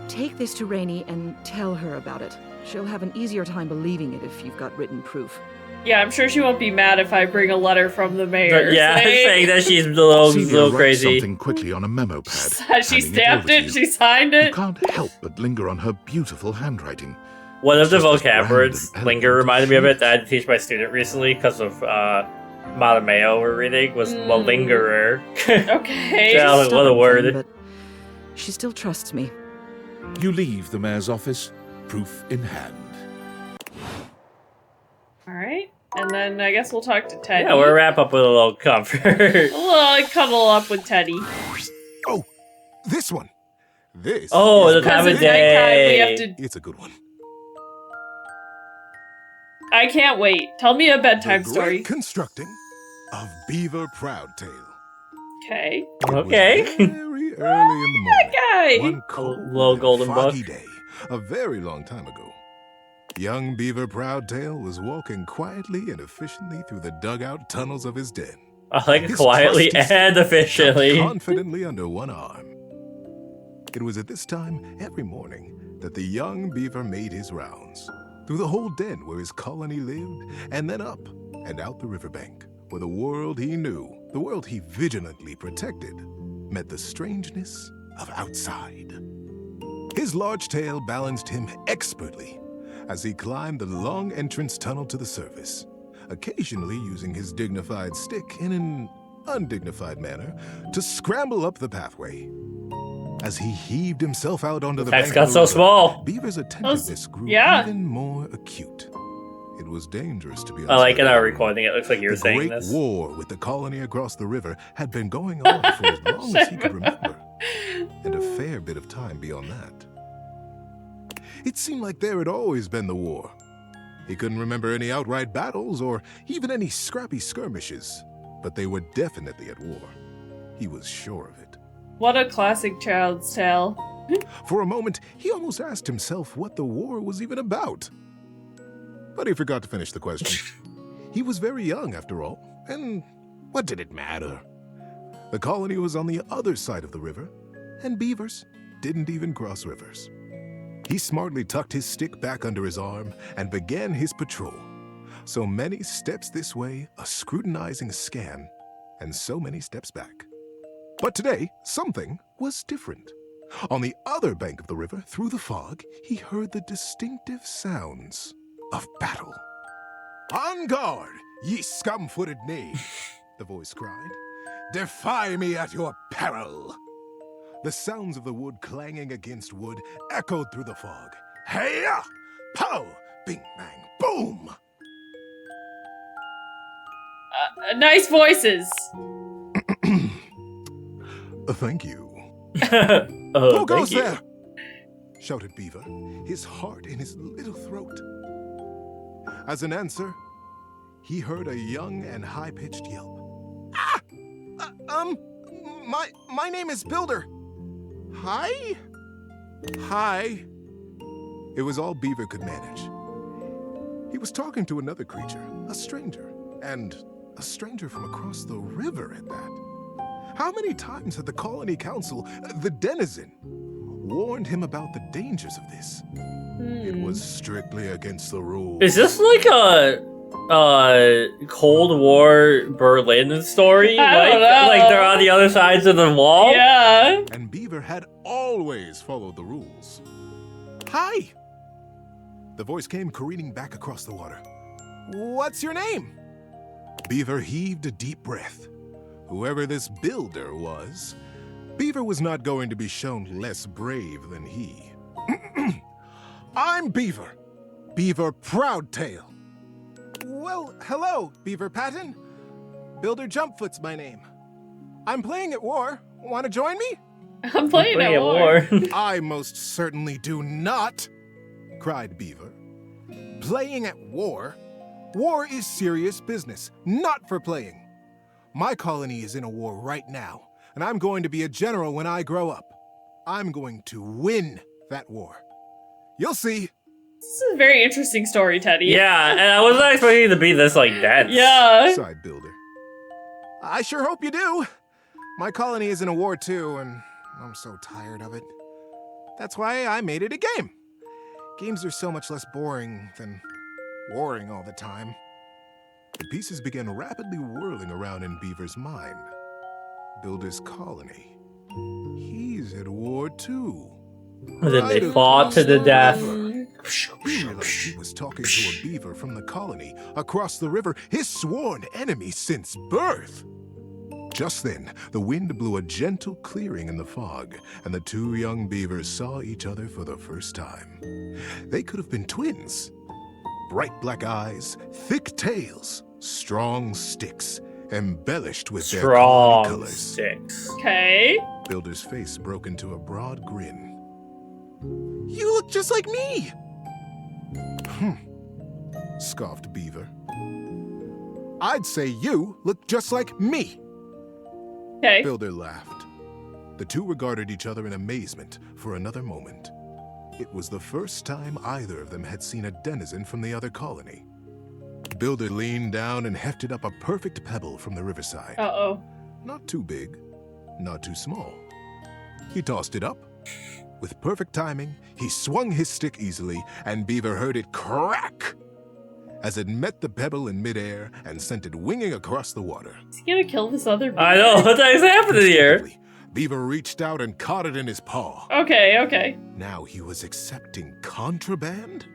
Speaker 12: Take this to Rainey and tell her about it. She'll have an easier time believing it if you've got written proof.
Speaker 1: Yeah, I'm sure she won't be mad if I bring a letter from the mayor.
Speaker 3: Yeah, saying that she's a little crazy.
Speaker 2: Something quickly on a memo pad.
Speaker 1: She stamped it, she signed it.
Speaker 2: You can't help but linger on her beautiful handwriting.
Speaker 3: One of the vocab words, linger, reminded me of it that I had to teach my student recently because of Malameo we're reading, was malingerer.
Speaker 1: Okay.
Speaker 3: What a word.
Speaker 12: But She still trusts me.
Speaker 2: You leave the mayor's office, proof in hand.
Speaker 1: Alright. And then I guess we'll talk to Teddy.
Speaker 3: Yeah, we'll wrap up with a little comfort.
Speaker 1: A little cuddle up with Teddy.
Speaker 15: Oh, this one. This.
Speaker 3: Oh, the
Speaker 1: Because
Speaker 3: time of
Speaker 1: it's nighttime, we have
Speaker 3: day.
Speaker 1: to...
Speaker 15: It's a good one.
Speaker 1: I can't wait. Tell me a bedtime
Speaker 15: The
Speaker 1: story.
Speaker 15: great constructing of Beaver Proudtail.
Speaker 1: Okay.
Speaker 3: Okay.
Speaker 15: Very early in the morning.
Speaker 1: Guy.
Speaker 15: One cold
Speaker 3: Little
Speaker 15: and
Speaker 3: golden
Speaker 15: foggy
Speaker 3: book.
Speaker 15: day, a very long time ago. Young Beaver Proudtail was walking quietly and efficiently through the dugout tunnels of his den.
Speaker 3: I like it
Speaker 15: His
Speaker 3: quietly
Speaker 15: trusty
Speaker 3: and
Speaker 15: stick
Speaker 3: efficiently.
Speaker 15: tucked confidently under one arm. It was at this time every morning that the young beaver made his rounds through the whole den where his colony lived, and then up and out the riverbank, where the world he knew, the world he vigilantly protected, met the strangeness of outside. His large tail balanced him expertly as he climbed the long entrance tunnel to the surface, occasionally using his dignified stick in an undignified manner to scramble up the pathway. As he heaved himself out onto the bank
Speaker 3: got
Speaker 15: of the
Speaker 3: so
Speaker 15: river,
Speaker 3: small.
Speaker 15: Beaver's attentiveness grew
Speaker 1: yeah.
Speaker 15: even more acute. It was dangerous to be
Speaker 3: I like in our recording, it looks like you're
Speaker 15: the
Speaker 3: saying
Speaker 15: great
Speaker 3: this.
Speaker 15: war with the colony across the river had been going on for as long as he could remember, and a fair bit of time beyond that. It seemed like there had always been the war. He couldn't remember any outright battles or even any scrappy skirmishes, but they were definitely at war. He was sure of it.
Speaker 1: What a classic child's tale.
Speaker 15: For a moment, he almost asked himself what the war was even about. But he forgot to finish the question. He was very young, after all, and what did it matter? The colony was on the other side of the river, and beavers didn't even cross rivers. He smartly tucked his stick back under his arm and began his patrol. So many steps this way, a scrutinizing scan, and so many steps back. But today, something was different. On the other bank of the river, through the fog, he heard the distinctive sounds of battle. "On guard, ye scum-footed knave," the voice cried. "Defy me at your peril." The sounds of the wood clanging against wood echoed through the fog. Hey-ya! Pow! Bing, bang, boom!
Speaker 1: Nice voices.
Speaker 15: Thank you.
Speaker 3: Who
Speaker 15: goes there? Shouted Beaver, his heart in his little throat. As an answer, he heard a young and high-pitched yelp. Ah! My name is Builder. Hi? Hi. It was all Beaver could manage. He was talking to another creature, a stranger, and a stranger from across the river at that. How many times had the colony council, the denizen, warned him about the dangers of this? It was strictly against the rules.
Speaker 3: Is this like a Cold War Berlin story?
Speaker 1: I don't know.
Speaker 3: Like they're on the other sides of the wall?
Speaker 1: Yeah.
Speaker 15: And Beaver had always followed the rules. Hi! The voice came careening back across the water. What's your name? Beaver heaved a deep breath. Whoever this builder was, Beaver was not going to be shown less brave than he. I'm Beaver. Beaver Proudtail. Well, hello, Beaver Patton. Builder Jumpfoot's my name. I'm playing at war. Want to join me?
Speaker 1: I'm playing at war.
Speaker 15: I most certainly do not, cried Beaver. Playing at war? War is serious business, not for playing. My colony is in a war right now, and I'm going to be a general when I grow up. I'm going to win that war. You'll see.
Speaker 1: This is a very interesting story, Teddy.
Speaker 3: Yeah, and I wasn't expecting it to be this, like, dense.
Speaker 1: Yeah.
Speaker 15: Sighed Builder. I sure hope you do. My colony is in a war too, and I'm so tired of it. That's why I made it a game. Games are so much less boring than warring all the time. The pieces began rapidly whirling around in Beaver's mind. Builder's colony. He's at war too.
Speaker 3: And then they fought to the death.
Speaker 15: He realized he was talking to a beaver from the colony across the river, his sworn enemy since birth. Just then, the wind blew a gentle clearing in the fog, and the two young beavers saw each other for the first time. They could have been twins. Bright black eyes, thick tails, strong sticks, embellished with their colors.
Speaker 3: Sticks.
Speaker 1: Okay.
Speaker 15: Builder's face broke into a broad grin. You look just like me! Scoffed Beaver. I'd say you look just like me!
Speaker 1: Okay.
Speaker 15: Builder laughed. The two regarded each other in amazement for another moment. It was the first time either of them had seen a denizen from the other colony. Builder leaned down and hefted up a perfect pebble from the riverside.
Speaker 1: Uh-oh.
Speaker 15: Not too big, not too small. He tossed it up. With perfect timing, he swung his stick easily, and Beaver heard it crack as it met the pebble in midair and sent it winging across the water.
Speaker 1: Is he gonna kill this other beaver?
Speaker 3: I know, what the heck's happening here?
Speaker 15: Beaver reached out and caught it in his paw.
Speaker 1: Okay.
Speaker 15: Now he was accepting contraband?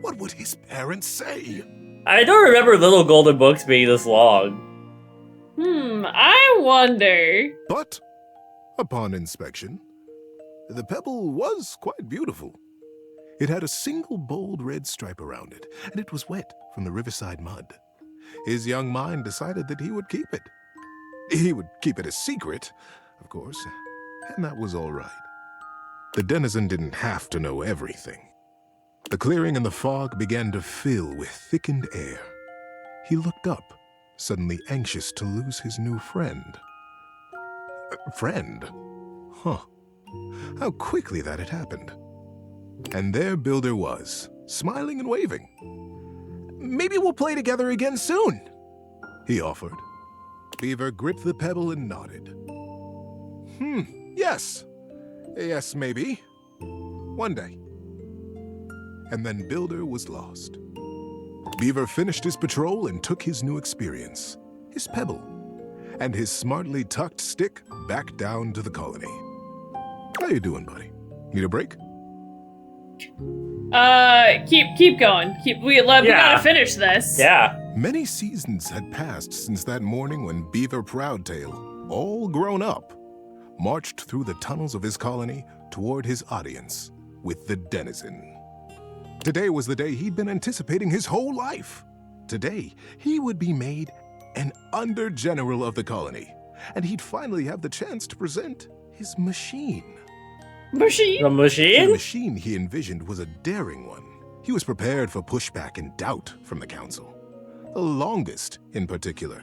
Speaker 15: What would his parents say?
Speaker 3: I don't remember Little Golden Books being this long.
Speaker 1: I wonder.
Speaker 15: But, upon inspection, the pebble was quite beautiful. It had a single bold red stripe around it, and it was wet from the riverside mud. His young mind decided that he would keep it. He would keep it a secret, of course, and that was all right. The denizen didn't have to know everything. The clearing and the fog began to fill with thickened air. He looked up, suddenly anxious to lose his new friend. Friend? Huh. How quickly that had happened. And there Builder was, smiling and waving. Maybe we'll play together again soon, he offered. Beaver gripped the pebble and nodded. Yes. Yes, maybe. One day. And then Builder was lost. Beaver finished his patrol and took his new experience, his pebble, and his smartly tucked stick back down to the colony. How you doing, buddy? Need a break?
Speaker 1: Keep going. We gotta finish this.
Speaker 3: Yeah.
Speaker 15: Many seasons had passed since that morning when Beaver Proudtail, all grown up, marched through the tunnels of his colony toward his audience with the denizen. Today was the day he'd been anticipating his whole life. Today, he would be made an under-general of the colony, and he'd finally have the chance to present his machine.
Speaker 1: Machine?
Speaker 3: The machine?
Speaker 15: The machine he envisioned was a daring one. He was prepared for pushback and doubt from the council. The longest, in particular.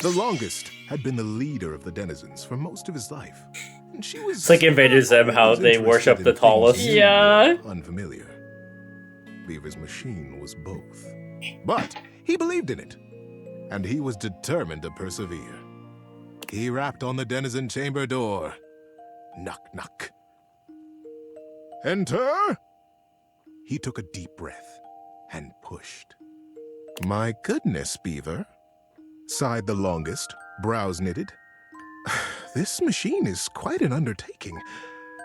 Speaker 15: The longest had been the leader of the denizens for most of his life. And she was...
Speaker 3: It's like Invaders Zim, how they worship the tallest.
Speaker 1: Yeah.
Speaker 15: Unfamiliar. Beaver's machine was both. But he believed in it, and he was determined to persevere. He rapped on the denizen chamber door. Knock, knock. Enter! He took a deep breath and pushed. My goodness, Beaver, sighed the longest, brows knitted. This machine is quite an undertaking,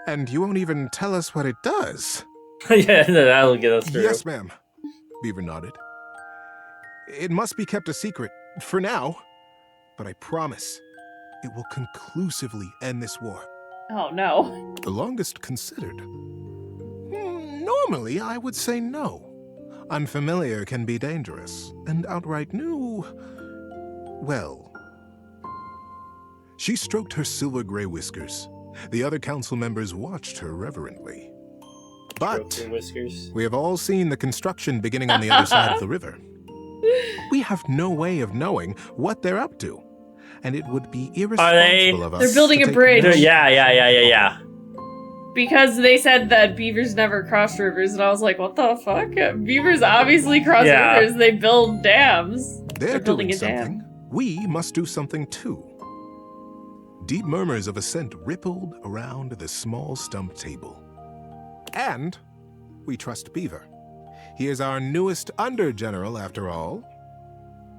Speaker 15: and you won't even tell us what it does.
Speaker 3: Yeah, that'll get us through.
Speaker 15: Yes, ma'am, Beaver nodded. It must be kept a secret, for now, but I promise it will conclusively end this war.
Speaker 1: Oh, no.
Speaker 15: The longest considered. Normally, I would say no. Unfamiliar can be dangerous, and outright new, well. She stroked her silver-gray whiskers. The other council members watched her reverently. But we have all seen the construction beginning on the other side of the river. We have no way of knowing what they're up to, and it would be irresponsible of us.
Speaker 1: They're building
Speaker 15: to
Speaker 1: a bridge.
Speaker 3: Yeah.
Speaker 1: Because they said that beavers never cross rivers, and I was like, what the fuck? Beavers obviously cross rivers. They build dams.
Speaker 15: They're
Speaker 1: building
Speaker 15: doing
Speaker 1: a
Speaker 15: something.
Speaker 1: dam.
Speaker 15: We must do something too. Deep murmurs of assent rippled around the small stump table. And we trust Beaver. He is our newest under-general, after all.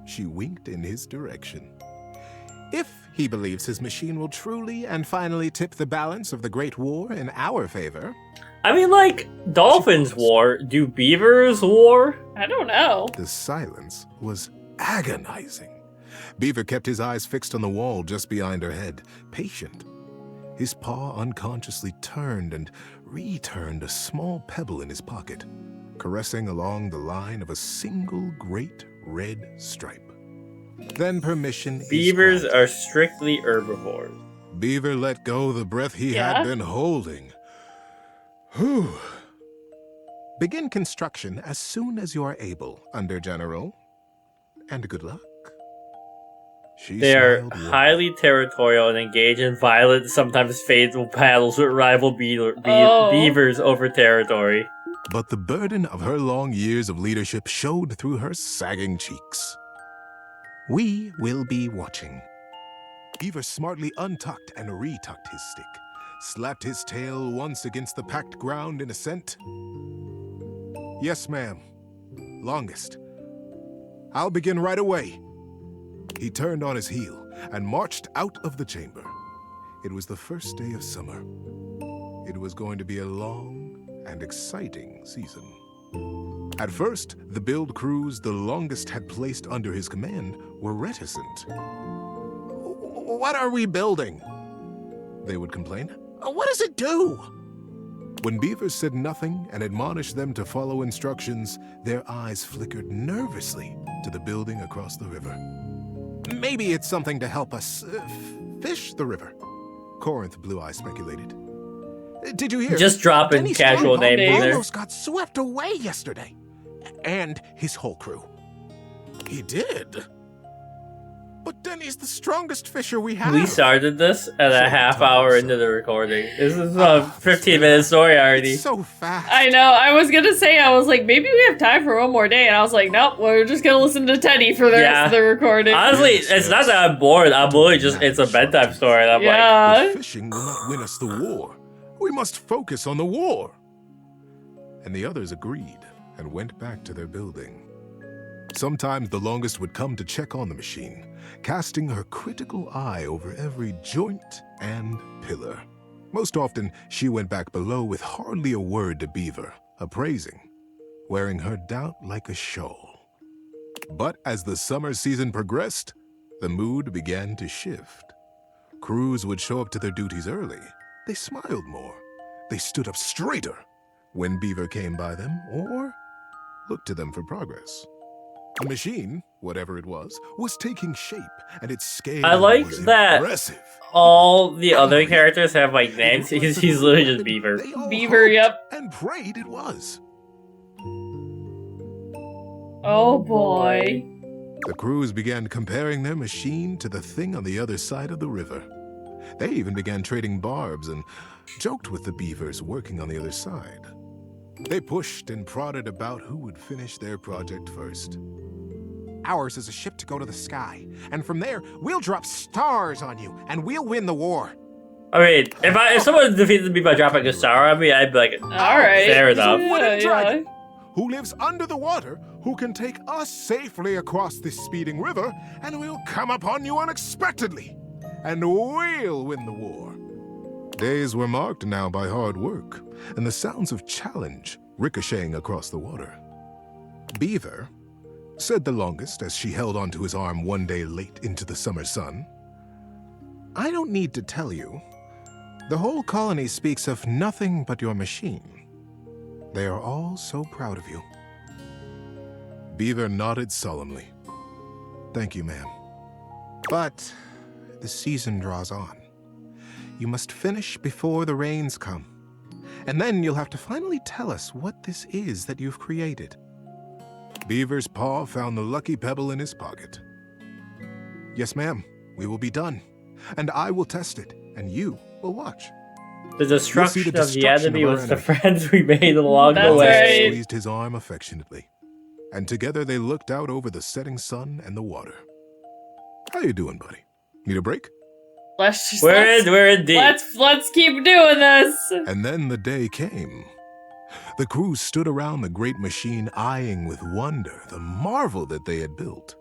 Speaker 15: She winked in his direction. If he believes his machine will truly and finally tip the balance of the Great War in our favor.
Speaker 3: I mean, like, dolphins war. Do beavers war?
Speaker 1: I don't know.
Speaker 15: The silence was agonizing. Beaver kept his eyes fixed on the wall just behind her head, patient. His paw unconsciously turned and returned a small pebble in his pocket, caressing along the line of a single great red stripe. Then permission.
Speaker 3: Beavers are strictly herbivores.
Speaker 15: Beaver let go the breath he had been holding. Whew. Begin construction as soon as you are able, Under General. And good luck.
Speaker 3: They are highly territorial and engage in violent, sometimes fatal battles with rival beavers over territory.
Speaker 15: But the burden of her long years of leadership showed through her sagging cheeks. We will be watching. Beaver smartly untucked and retucked his stick, slapped his tail once against the packed ground in assent. Yes, ma'am. Longest. I'll begin right away. He turned on his heel and marched out of the chamber. It was the first day of summer. It was going to be a long and exciting season. At first, the build crews the Longest had placed under his command were reticent. What are we building? They would complain. What does it do? When Beaver said nothing and admonished them to follow instructions, their eyes flickered nervously to the building across the river. Maybe it's something to help us fish the river, Corinth Blue Eye speculated. Did you hear?
Speaker 3: Just dropping casual names in there.
Speaker 15: Almost got swept away yesterday. And his whole crew. He did? But Denny's the strongest fisher we have.
Speaker 3: We started this at a half hour into the recording. This is a 15-minute story already.
Speaker 15: It's so fast.
Speaker 1: I know. I was gonna say, I was like, maybe we have time for one more day, and I was like, nope, we're just gonna listen to Teddy for the rest of the recording.
Speaker 3: Honestly, it's not that I'm bored. I'm literally just, it's a bedtime story. And I'm like,
Speaker 15: but fishing will not win us the war. We must focus on the war. And the others agreed and went back to their building. Sometimes the Longest would come to check on the machine, casting her critical eye over every joint and pillar. Most often, she went back below with hardly a word to Beaver, appraising, wearing her doubt like a shawl. But as the summer season progressed, the mood began to shift. Crews would show up to their duties early. They smiled more. They stood up straighter when Beaver came by them or looked to them for progress. The machine, whatever it was taking shape, and its scale
Speaker 3: I like
Speaker 15: was
Speaker 3: that
Speaker 15: impressive.
Speaker 3: all the other characters have like names. He's literally just Beaver.
Speaker 1: Beaver, yep.
Speaker 15: And prayed it was.
Speaker 1: Oh boy.
Speaker 15: The crews began comparing their machine to the thing on the other side of the river. They even began trading barbs and joked with the beavers working on the other side. They pushed and prodded about who would finish their project first. Ours is a ship to go to the sky, and from there, we'll drop stars on you, and we'll win the war.
Speaker 3: I mean, if someone defeated me by dropping a star on me, I'd be like,
Speaker 1: alright.
Speaker 3: Fair enough.
Speaker 15: Dragon, who lives under the water, who can take us safely across this speeding river, and we'll come upon you unexpectedly, and we'll win the war. Days were marked now by hard work, and the sounds of challenge ricocheting across the water. Beaver, said the Longest as she held onto his arm one day late into the summer sun, I don't need to tell you. The whole colony speaks of nothing but your machine. They are all so proud of you. Beaver nodded solemnly. Thank you, ma'am. But the season draws on. You must finish before the rains come. And then you'll have to finally tell us what this is that you've created. Beaver's paw found the lucky pebble in his pocket. Yes, ma'am, we will be done. And I will test it, and you will watch.
Speaker 3: The destruction of the enemy was the friends we made along the way.
Speaker 15: He squeezed his arm affectionately, and together they looked out over the setting sun and the water. How you doing, buddy? Need a break?
Speaker 3: We're in deep.
Speaker 1: Let's keep doing this.
Speaker 15: And then the day came. The crew stood around the great machine, eyeing with wonder the marvel that they had built.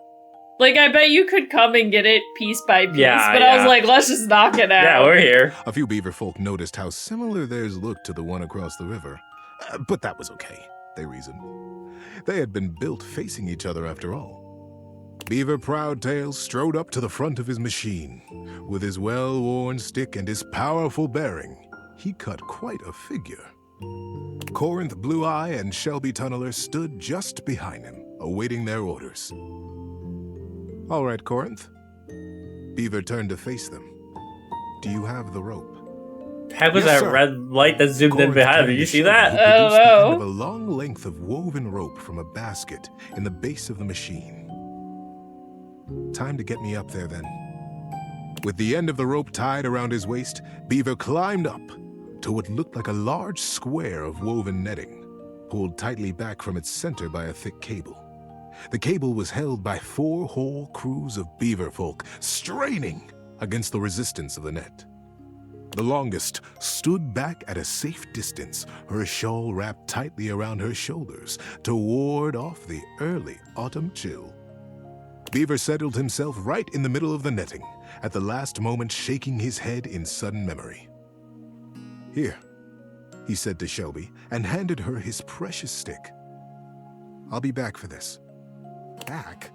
Speaker 1: Like, I bet you could come and get it piece by piece, but I was like, let's just knock it out.
Speaker 3: Yeah, we're here.
Speaker 15: A few beaver folk noticed how similar theirs looked to the one across the river. But that was okay, they reasoned. They had been built facing each other after all. Beaver Proudtail strode up to the front of his machine. With his well-worn stick and his powerful bearing, he cut quite a figure. Corinth Blue Eye and Shelby Tunneler stood just behind him, awaiting their orders. All right, Corinth. Beaver turned to face them. Do you have the rope?
Speaker 3: Heck was that red light that zoomed in behind him? Did you see that?
Speaker 1: Oh, no.
Speaker 15: Of a long length of woven rope from a basket in the base of the machine. Time to get me up there, then. With the end of the rope tied around his waist, Beaver climbed up to what looked like a large square of woven netting, pulled tightly back from its center by a thick cable. The cable was held by 4 whole crews of beaver folk, straining against the resistance of the net. The longest stood back at a safe distance, her shawl wrapped tightly around her shoulders to ward off the early autumn chill. Beaver settled himself right in the middle of the netting, at the last moment shaking his head in sudden memory. Here, he said to Shelby, and handed her his precious stick. I'll be back for this. Back?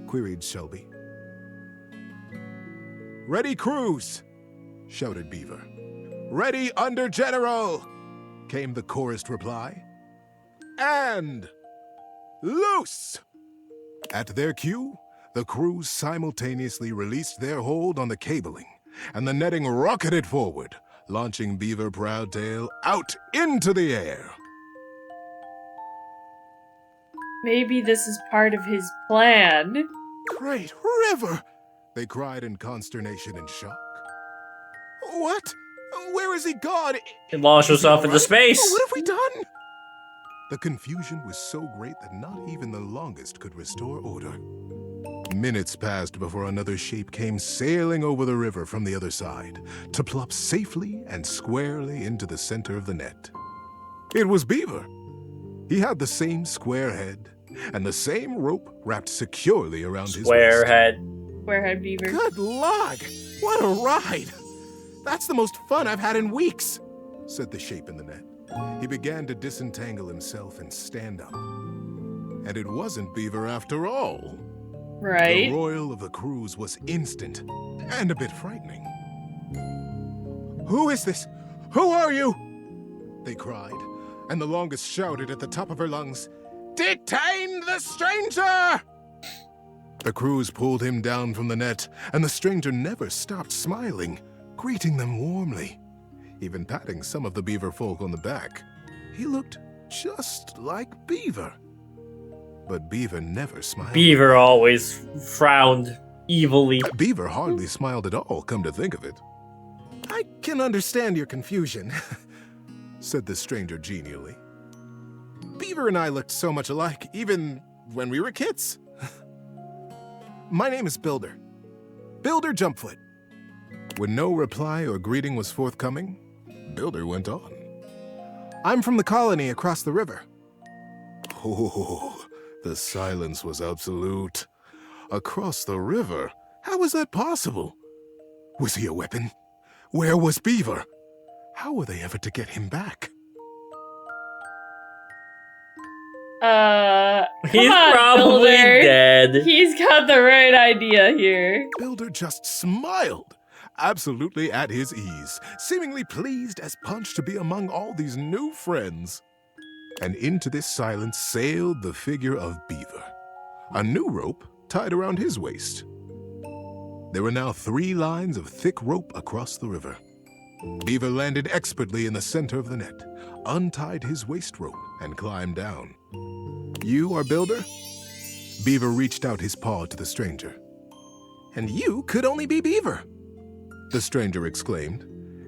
Speaker 15: Queried Shelby. Ready, crews! Shouted Beaver. Ready, Under General! Came the chorused reply. And loose! At their cue, the crews simultaneously released their hold on the cabling, and the netting rocketed forward, launching Beaver Proudtail out into the air.
Speaker 1: Maybe this is part of his plan.
Speaker 15: Great river! They cried in consternation and shock. What? Where is he gone?
Speaker 3: He launched himself into space.
Speaker 15: What have we done? The confusion was so great that not even the longest could restore order. Minutes passed before another shape came sailing over the river from the other side to plop safely and squarely into the center of the net. It was Beaver. He had the same square head and the same rope wrapped securely around his waist.
Speaker 1: Squarehead Beaver.
Speaker 15: Good lord! What a ride! That's the most fun I've had in weeks, said the shape in the net. He began to disentangle himself and stand up. And it wasn't Beaver after all.
Speaker 1: Right.
Speaker 15: The royal of the cruise was instant and a bit frightening. Who is this? Who are you? They cried, and the longest shouted at the top of her lungs, Detain the stranger! The crews pulled him down from the net, and the stranger never stopped smiling, greeting them warmly, even patting some of the beaver folk on the back. He looked just like Beaver. But Beaver never smiled.
Speaker 3: Beaver always frowned evilly.
Speaker 15: Beaver hardly smiled at all, come to think of it. I can understand your confusion, said the stranger genially. Beaver and I looked so much alike, even when we were kids. My name is Builder. Builder Jumpfoot. When no reply or greeting was forthcoming, Builder went on. I'm from the colony across the river. Oh, the silence was absolute. Across the river? How was that possible? Was he a weapon? Where was Beaver? How were they ever to get him back?
Speaker 3: He's probably dead.
Speaker 1: He's got the right idea here.
Speaker 15: Builder just smiled, absolutely at his ease, seemingly pleased as punch to be among all these new friends. And into this silence sailed the figure of Beaver, a new rope tied around his waist. There were now 3 lines of thick rope across the river. Beaver landed expertly in the center of the net, untied his waist rope, and climbed down. You are Builder? Beaver reached out his paw to the stranger. And you could only be Beaver, the stranger exclaimed,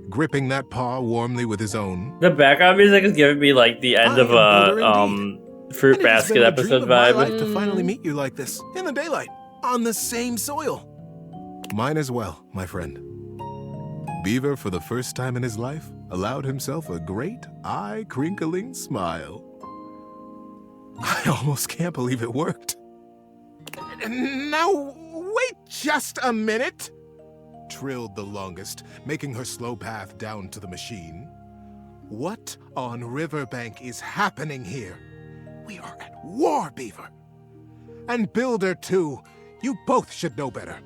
Speaker 15: gripping that paw warmly with his own.
Speaker 3: The background music is giving me like the end of a Fruit Basket episode vibe.
Speaker 15: My life to finally meet you like this, in the daylight, on the same soil. Mine as well, my friend. Beaver, for the first time in his life, allowed himself a great, eye-crinkling smile. I almost can't believe it worked. Now, wait just a minute, trilled the longest, making her slow path down to the machine. What on Riverbank is happening here? We are at war, Beaver. And Builder, too. You both should know better.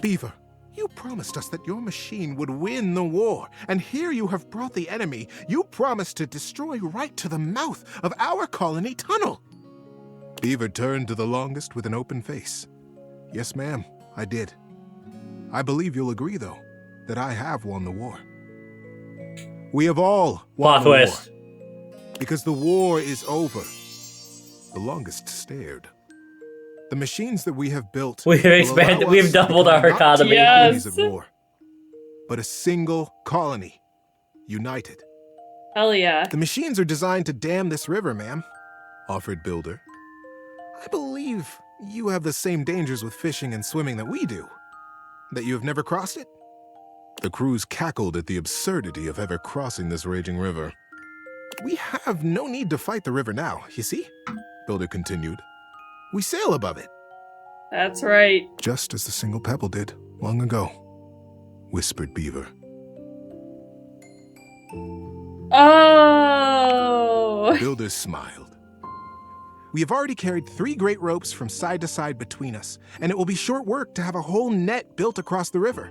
Speaker 15: Beaver, you promised us that your machine would win the war, and here you have brought the enemy you promised to destroy right to the mouth of our colony tunnel. Beaver turned to the longest with an open face. Yes, ma'am, I did. I believe you'll agree, though, that I have won the war. We have all won the war. Because the war is over. The longest stared. The machines that we have built.
Speaker 3: We have expanded. We have doubled our economy.
Speaker 15: Yes. At war, but a single colony, united.
Speaker 1: Hell yeah.
Speaker 15: The machines are designed to dam this river, ma'am, offered Builder. I believe you have the same dangers with fishing and swimming that we do. That you have never crossed it? The crews cackled at the absurdity of ever crossing this raging river. We have no need to fight the river now, you see? Builder continued. We sail above it.
Speaker 1: That's right.
Speaker 15: Just as the single pebble did long ago, whispered Beaver.
Speaker 1: Oh!
Speaker 15: Builder smiled. We have already carried 3 great ropes from side to side between us, and it will be short work to have a whole net built across the river.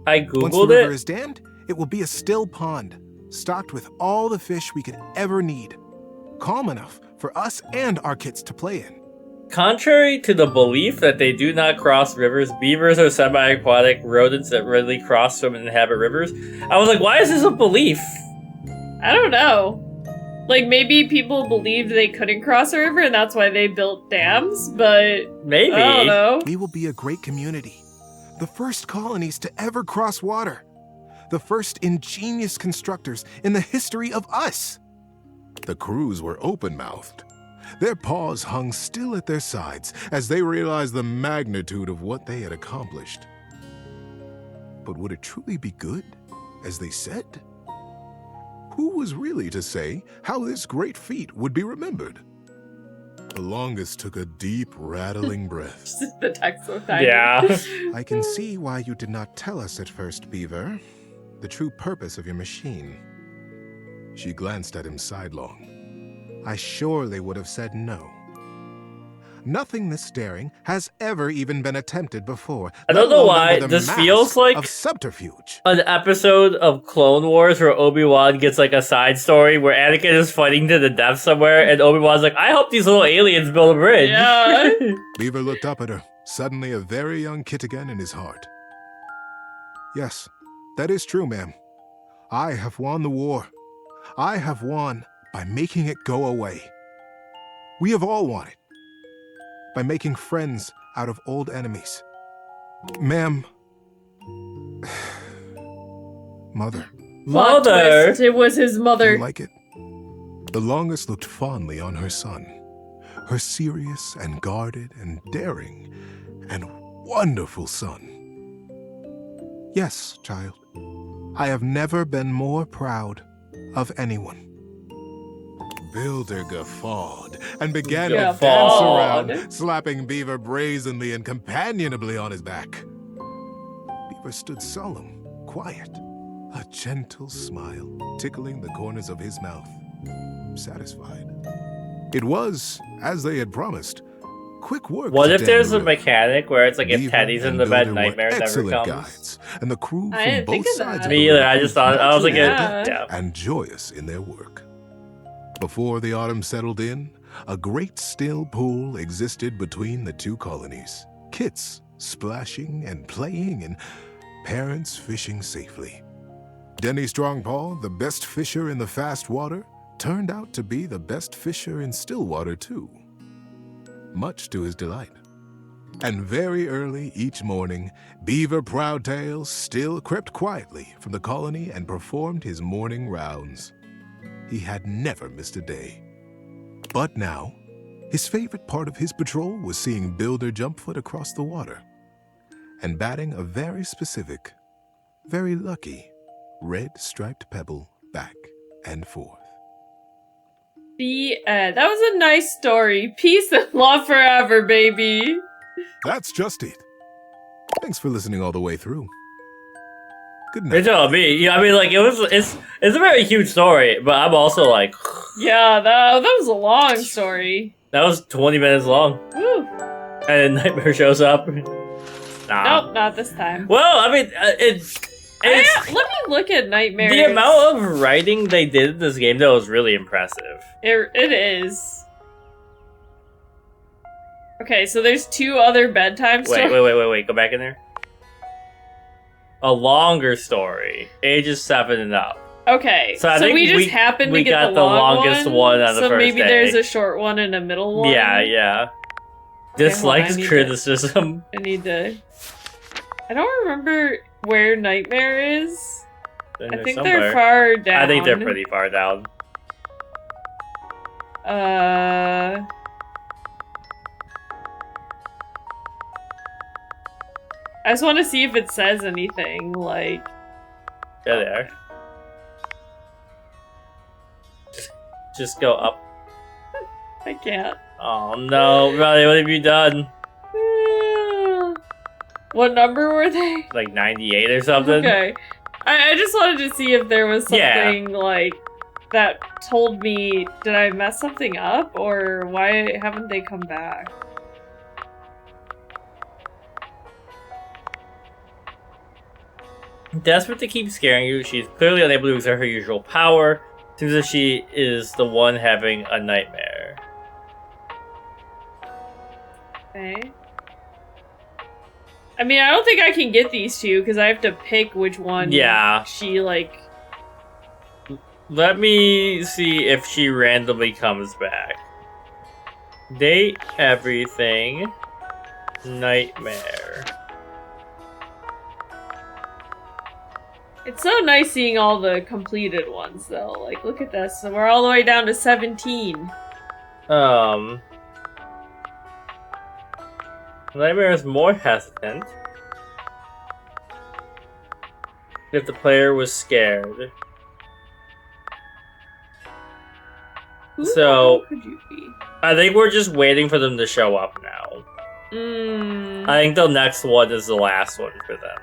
Speaker 3: I googled
Speaker 15: Once the river is dammed, it will be a still pond, stocked with all the fish we could ever need. Calm enough for us and our kits to play in.
Speaker 3: Contrary to the belief that they do not cross rivers, beavers are semi-aquatic rodents that readily cross, swim, and inhabit rivers. I was like, why is this a belief?
Speaker 1: I don't know. Like, maybe people believed they couldn't cross a river and that's why they built dams, but
Speaker 3: maybe.
Speaker 1: I don't know.
Speaker 15: We will be a great community. The first colonies to ever cross water. The first ingenious constructors in the history of us. The crews were open-mouthed. Their paws hung still at their sides as they realized the magnitude of what they had accomplished. But would it truly be good, as they said? Who was really to say how this great feat would be remembered? The longest took a deep, rattling breath.
Speaker 1: The text so tiny.
Speaker 3: Yeah.
Speaker 15: I can see why you did not tell us at first, Beaver, the true purpose of your machine. She glanced at him sidelong. I surely would have said no. Nothing this daring has ever even been attempted before.
Speaker 3: I don't know why this feels like
Speaker 15: of subterfuge.
Speaker 3: An episode of Clone Wars where Obi-Wan gets like a side story where Anakin is fighting to the death somewhere and Obi-Wan's like, I hope these little aliens build a bridge.
Speaker 1: Yeah.
Speaker 15: Beaver looked up at her, suddenly a very young kid again in his heart. Yes, that is true, ma'am. I have won the war. I have won by making it go away. We have all won it. By making friends out of old enemies. Ma'am. Mother.
Speaker 3: Mother?
Speaker 1: It was his mother.
Speaker 15: You like it? The longest looked fondly on her son. Her serious and guarded and daring and wonderful son. Yes, child. I have never been more proud of anyone. Builder guffawed and began to dance around, slapping Beaver brazenly and companionably on his back. Beaver stood solemn, quiet, a gentle smile tickling the corners of his mouth, satisfied. It was, as they had promised, quick work.
Speaker 3: What if there's a mechanic where it's like if Teddy's in the bed, Nightmare never comes?
Speaker 15: Guides, and the crew from both sides
Speaker 3: Me either. I just thought I was like, yeah.
Speaker 15: And joyous in their work. Before the autumn settled in, a great still pool existed between the two colonies. Kits splashing and playing and parents fishing safely. Denny Strongpaw, the best fisher in the fast water, turned out to be the best fisher in still water too. Much to his delight. And very early each morning, Beaver Proudtail still crept quietly from the colony and performed his morning rounds. He had never missed a day. But now, his favorite part of his patrol was seeing Builder Jumpfoot across the water and batting a very specific, very lucky, red striped pebble back and forth.
Speaker 1: The end. That was a nice story. Peace and love forever, baby.
Speaker 15: That's just it. Thanks for listening all the way through. Good night.
Speaker 3: Good job, me. Yeah, I mean, like it's a very huge story, but I'm also like,
Speaker 1: yeah, that was a long story.
Speaker 3: That was 20 minutes long.
Speaker 1: Woo.
Speaker 3: And then Nightmare shows up. Nah.
Speaker 1: Nope, not this time.
Speaker 3: Well, I mean, it's
Speaker 1: let me look at Nightmares.
Speaker 3: the amount of writing they did in this game, though, was really impressive.
Speaker 1: It is. Okay, so there's 2 other bedtime stories.
Speaker 3: Wait. Go back in there. A longer story. Ages 7 and up.
Speaker 1: Okay,
Speaker 3: so I think
Speaker 1: we just happened to get the
Speaker 3: longest one on the first
Speaker 1: So maybe
Speaker 3: day.
Speaker 1: there's a short one and a middle one?
Speaker 3: Yeah. Dislikes criticism.
Speaker 1: I need to... I don't remember where Nightmare is. I think
Speaker 3: somewhere.
Speaker 1: they're far down.
Speaker 3: I think they're pretty far down.
Speaker 1: I just want to see if it says anything, like...
Speaker 3: Yeah, they are. Just go up.
Speaker 1: I can't.
Speaker 3: Oh no, Ronnie, what have you done?
Speaker 1: What number were they?
Speaker 3: Like 98 or something?
Speaker 1: Okay. I just wanted to see if there was something, like, that told me, did I mess something up? Or why haven't they come back?
Speaker 3: Desperate to keep scaring you, she's clearly unable to exert her usual power. Seems as she is the one having a nightmare.
Speaker 1: Okay. I mean, I don't think I can get these 2, because I have to pick which one she, like...
Speaker 3: Let me see if she randomly comes back. Date everything. Nightmare.
Speaker 1: It's so nice seeing all the completed ones, though. Like, look at this. So we're all the way down to 17.
Speaker 3: Nightmare is more hesitant. If the player was scared.
Speaker 1: Who
Speaker 3: so,
Speaker 1: could you be?
Speaker 3: I think we're just waiting for them to show up now. I think the next one is the last one for them.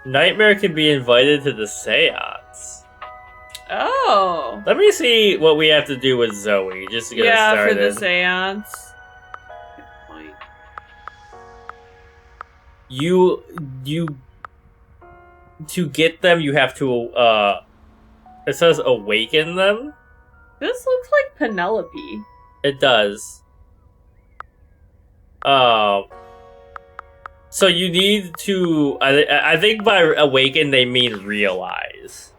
Speaker 3: Nightmare can be invited to the seance.
Speaker 1: Oh.
Speaker 3: Let me see what we have to do with Zoe, just to get us started.
Speaker 1: Yeah, for the seance. Good point.
Speaker 3: To get them, you have to, it says awaken them?
Speaker 1: This looks like Penelope.
Speaker 3: It does. So you need to, I think by awaken they mean realize.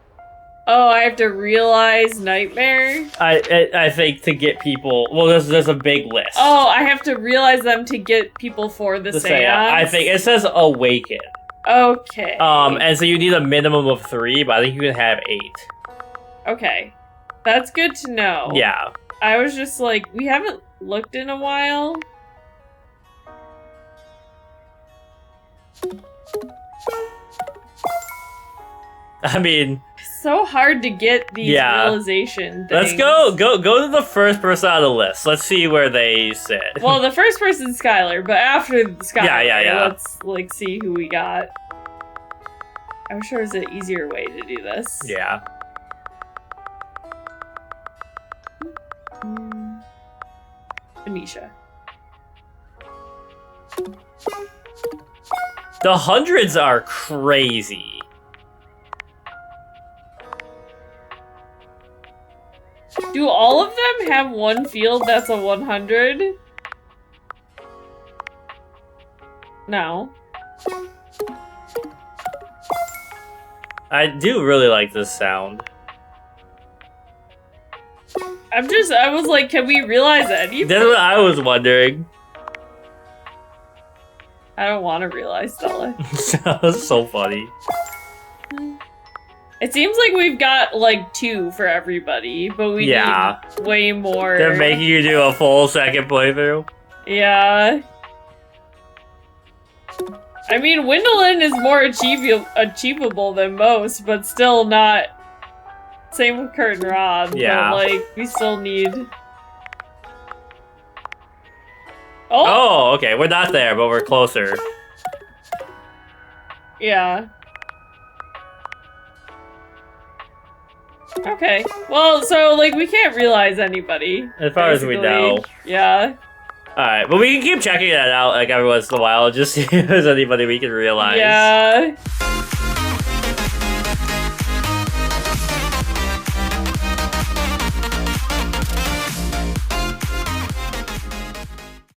Speaker 1: Oh, I have to realize Nightmare?
Speaker 3: I think to get people, well, there's a big list.
Speaker 1: Oh, I have to realize them to get people for the seance?
Speaker 3: I think it says awaken.
Speaker 1: Okay.
Speaker 3: And so you need a minimum of 3, but I think you can have 8.
Speaker 1: Okay. That's good to know.
Speaker 3: Yeah.
Speaker 1: I was just like, we haven't looked in a while.
Speaker 3: I mean,
Speaker 1: it's so hard to get these realization things.
Speaker 3: Let's go to the first person on the list. Let's see where they sit.
Speaker 1: Well, the first person's Skylar, but after Skylar,
Speaker 3: yeah.
Speaker 1: let's like see who we got. I'm sure there's an easier way to do this.
Speaker 3: Yeah.
Speaker 1: Anisha.
Speaker 3: The hundreds are crazy.
Speaker 1: Do all of them have one field that's a 100? No.
Speaker 3: I do really like this sound.
Speaker 1: I was like, can we realize anything?
Speaker 3: That's what I was wondering.
Speaker 1: I don't want to realize Stella.
Speaker 3: That's so funny.
Speaker 1: It seems like we've got like 2 for everybody, but we need way more.
Speaker 3: They're making you do a full second playthrough?
Speaker 1: Yeah. I mean, Wyndolyn is more achievable than most, but still not. Same with Kurt and Rob.
Speaker 3: Yeah.
Speaker 1: But, like, we still need.
Speaker 3: Oh, okay. We're not there, but we're closer.
Speaker 1: Yeah. Okay. Well, so, like, we can't realize anybody.
Speaker 3: As far as we know.
Speaker 1: Yeah.
Speaker 3: Alright, but we can keep checking that out, like, every once in a while, just see if there's anybody we can realize.
Speaker 1: Yeah.